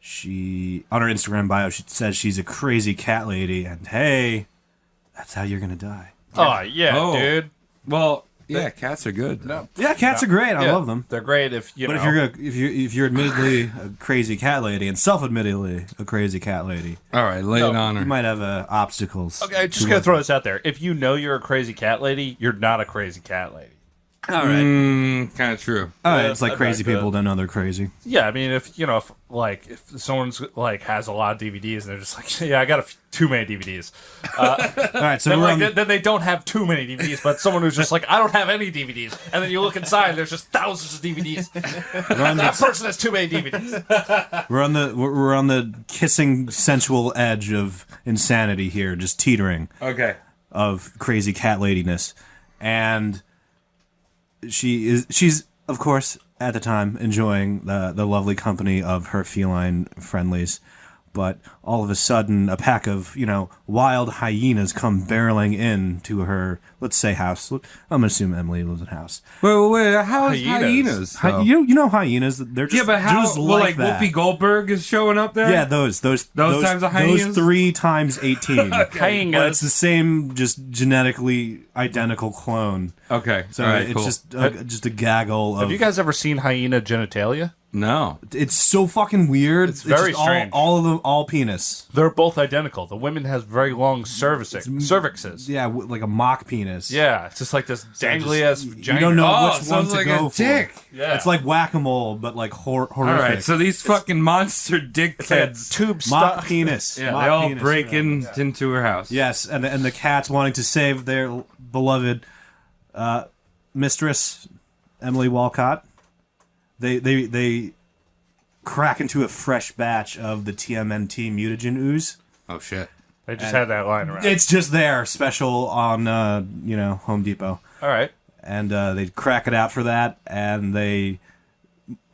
she, on her Instagram bio, she says she's a crazy cat lady, and hey, that's how you're gonna die. Oh yeah, dude. Well, yeah, cats are good. No. Yeah, cats are great. I love them. They're great if you. But know. if you're admittedly a crazy cat lady and self-admittedly a crazy cat lady, all right, lay it on her. You might have obstacles. Okay, just gonna throw this out there. If you know you're a crazy cat lady, you're not a crazy cat lady. All right, kind of true. All right, it's like crazy people don't know they're crazy. Yeah, I mean, if someone's like has a lot of DVDs and they're just like, yeah, I got too many DVDs. All right, so then they don't have too many DVDs, but someone who's just like, I don't have any DVDs, and then you look inside, there's just thousands of DVDs. That person has too many DVDs. We're on the kissing sensual edge of insanity here, just teetering. Okay. Of crazy cat ladiness, and she's of course at the time enjoying the lovely company of her feline friendlies, but all of a sudden a pack of, wild hyenas come barreling in to her, let's say, house. I'm going to assume Emily lives in a house. Wait, how is hyenas? You know hyenas? They're just, but how? just like that. Whoopi Goldberg is showing up there? Yeah, those times of hyenas? Those 3 times 18. Hyenas. But it's the same, just genetically identical clone. Okay. So all right, it's cool. just a gaggle of... Have you guys ever seen hyena genitalia? No. It's so fucking weird. It's very just strange. All of them, all penis. They're both identical. The women has very long cervixes. Yeah, like a mock penis. Yeah, it's just like this dangly ass vagina. You don't know which one sounds to like go a for. dick. Yeah. It's like whack-a-mole, but like horrific. All right, so these fucking monster dickheads, tube mock stuff. penis. yeah, mock they all penis, break yeah. into her house. Yes, and the cats wanting to save their beloved mistress, Emily Walcott. They crack into a fresh batch of the TMNT mutagen ooze. Oh shit! They just had that line around. It's just there, special on Home Depot. All right. And they crack it out for that, and they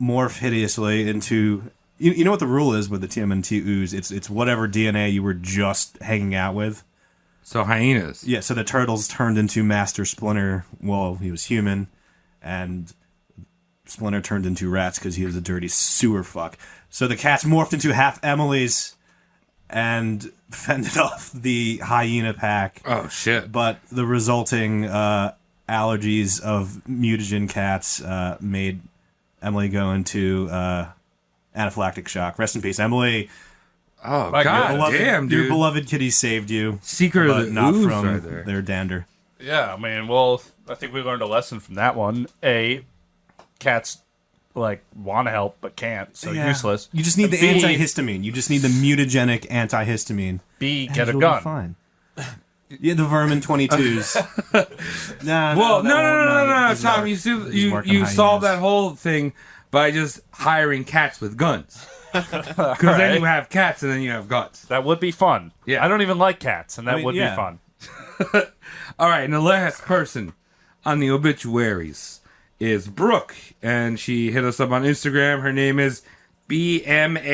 morph hideously into. You know what the rule is with the TMNT ooze? It's whatever DNA you were just hanging out with. So hyenas. Yeah. So the turtles turned into Master Splinter. Well, he was human, and Splinter turned into rats because he was a dirty sewer fuck. So the cats morphed into half Emily's and fended off the hyena pack. Oh shit! But the resulting allergies of mutagen cats made Emily go into anaphylactic shock. Rest in peace, Emily. Oh god, damn, dude! Your beloved kitty saved you. Secret of but the not ooze from right there. their dander. Yeah, I mean, well, I think we learned a lesson from that one. Cats want to help but can't, so useless. You just need the antihistamine. You just need the mutagenic antihistamine. B, get a you'll gun. Be fine. Yeah, the vermin 22s. No, Tom. You solved that whole thing by just hiring cats with guns. Because then you have cats and then you have guns. That would be fun. Yeah. I don't even like cats, and that would be fun. All right, and the last person on the obituaries is Brooke, and she hit us up on Instagram. Her name is BMAHAN.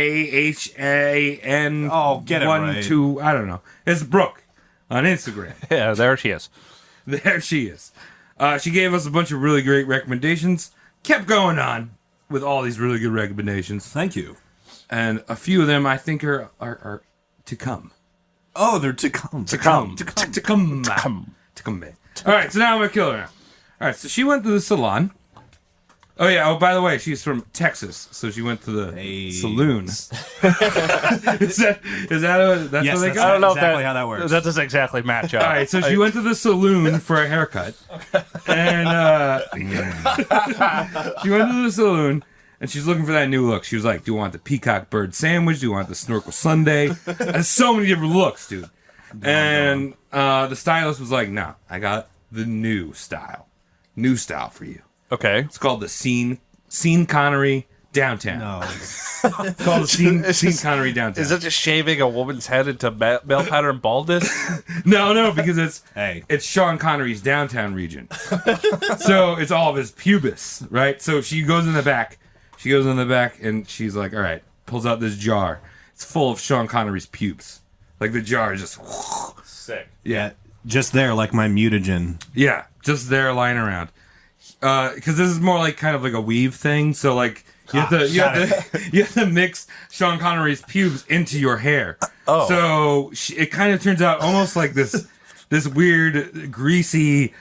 Oh, get it right. 2. I don't know. It's Brooke on Instagram. Yeah, there she is. There she is. She gave us a bunch of really great recommendations. Kept going on with all these really good recommendations. Thank you. And a few of them I think are to come. Oh, they're to come. To come. All right, so now I'm going to kill her now. All right, so she went to the salon. Oh, yeah. Oh, by the way, she's from Texas, so she went to the saloon. is that that's yes, what they that's got? I don't know exactly if how that works. That doesn't exactly match up. All right, so she went to the saloon for a haircut. And she went to the saloon, and she's looking for that new look. She was like, do you want the peacock bird sandwich? Do you want the snorkel sundae? There's so many different looks, dude. And the stylist was like, no, I got the new style. New style for you. Okay. It's called the Scene Connery Downtown. No. It's called the Scene Connery Downtown. Is that just shaving a woman's head into male pattern baldness? No, because it's Sean Connery's downtown region. So it's all of his pubis, right? So she goes in the back. And she's like, all right, pulls out this jar. It's full of Sean Connery's pubes. Like the jar is just sick. Yeah, just there, like my mutagen. Yeah, just there lying around. Because this is more like kind of like a weave thing. So like you have to mix Sean Connery's pubes into your hair. Oh, so it kind of turns out almost like this weird greasy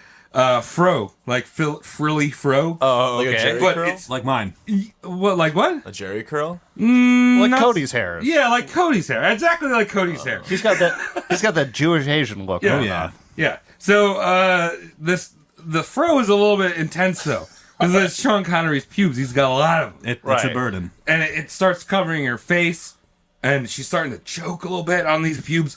fro, like frilly fro. Oh, okay. Like a Jerry but curl? it's Like mine. what? Like what? A Jerry curl? like Cody's hair. Yeah, like Cody's hair. Exactly like Cody's hair. He's got that Jewish Asian look. Yeah. Oh, yeah. Yeah. So the fro is a little bit intense though, because it's Sean Connery's pubes. He's got a lot of them, It's a burden. and it starts covering her face, and she's starting to choke a little bit on these pubes.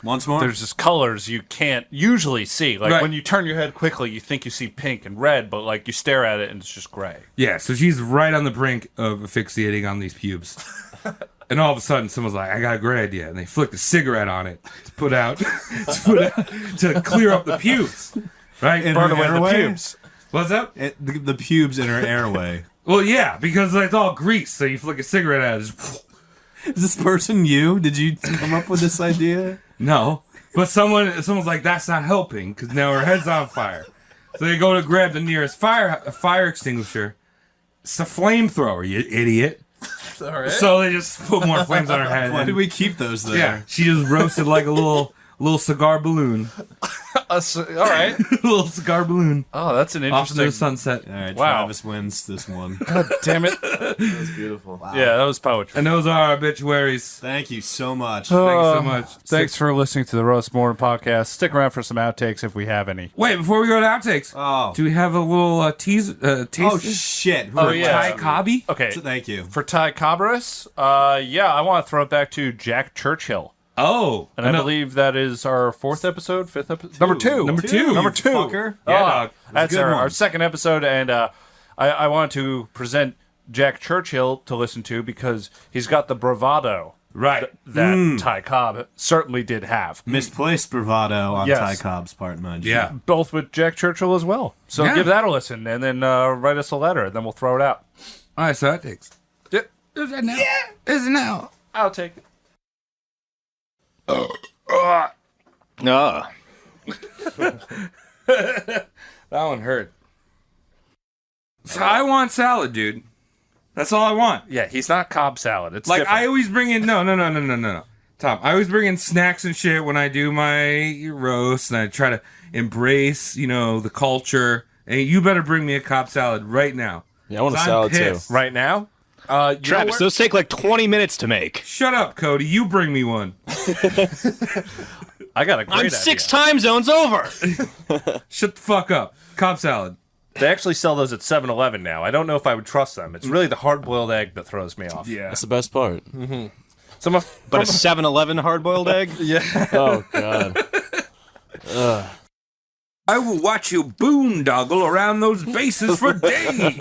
Once more. There's just colors you can't usually see. Like Right. when you turn your head quickly, you think you see pink and red, but like you stare at it and it's just gray. Yeah. So she's right on the brink of asphyxiating on these pubes. And all of a sudden, someone's like, "I got a great idea," and they flicked a cigarette on it to put out to clear up the pubes, right? In Burn her away the airway? pubes. What's up? The pubes in her airway. Well, yeah, because it's all grease, so you flick a cigarette at it. Is this person you? Did you come up with this idea? No, but someone's like, that's not helping because now her head's on fire. So they go to grab the nearest fire extinguisher. It's a flamethrower, you idiot. All right. So they just put more flames on her head. Why did we keep those there? Yeah, she just roasted like a little cigar balloon. All right. Little cigar balloon. Oh, that's an Off interesting. to the sunset. All right, Wow. Travis wins this one. God damn it. That was beautiful. Yeah, that was poetry. And those are our obituaries. Thank you so much. Thank you so much. Thanks for listening to the Roast Morning podcast. Stick around for some outtakes if we have any. Wait, before we go to outtakes, do we have a little taste? Oh, shit. Oh, yeah. Ty Cobby? Okay. Thank you. For Ty Cobberis, I want to throw it back to Jack Churchill. Oh. And I believe that is our fifth episode? Number two. Number two. Fucker. Yeah, dog. That's our second episode, and I wanted to present Jack Churchill to listen to because he's got the bravado right that Ty Cobb certainly did have. Misplaced bravado on Yes. Ty Cobb's part, mind you. Yeah. Both with Jack Churchill as well. So Yeah. give that a listen, and then write us a letter, and then we'll throw it out. All right, so outtakes. Yep. Is it now? Yeah. Is it now? I'll take it. No. That one hurt. So I want salad, dude. That's all I want. Yeah, he's not Cobb salad. It's Like, different. I always bring in... No. Tom, I always bring in snacks and shit when I do my roast, and I try to embrace, the culture. And you better bring me a Cobb salad right now. Yeah, I want a 'Cause I'm salad too. pissed. right now. Travis, those take like 20 minutes to make. Shut up, Cody. You bring me one. I got a great I'm idea. 6 time zones over. Shut the fuck up. Cobb salad. They actually sell those at 7-Eleven now. I don't know if I would trust them. It's really the hard-boiled egg that throws me off. Yeah. That's the best part. But a 7-Eleven hard-boiled egg? Yeah. Oh, God. I will watch you boondoggle around those bases for days.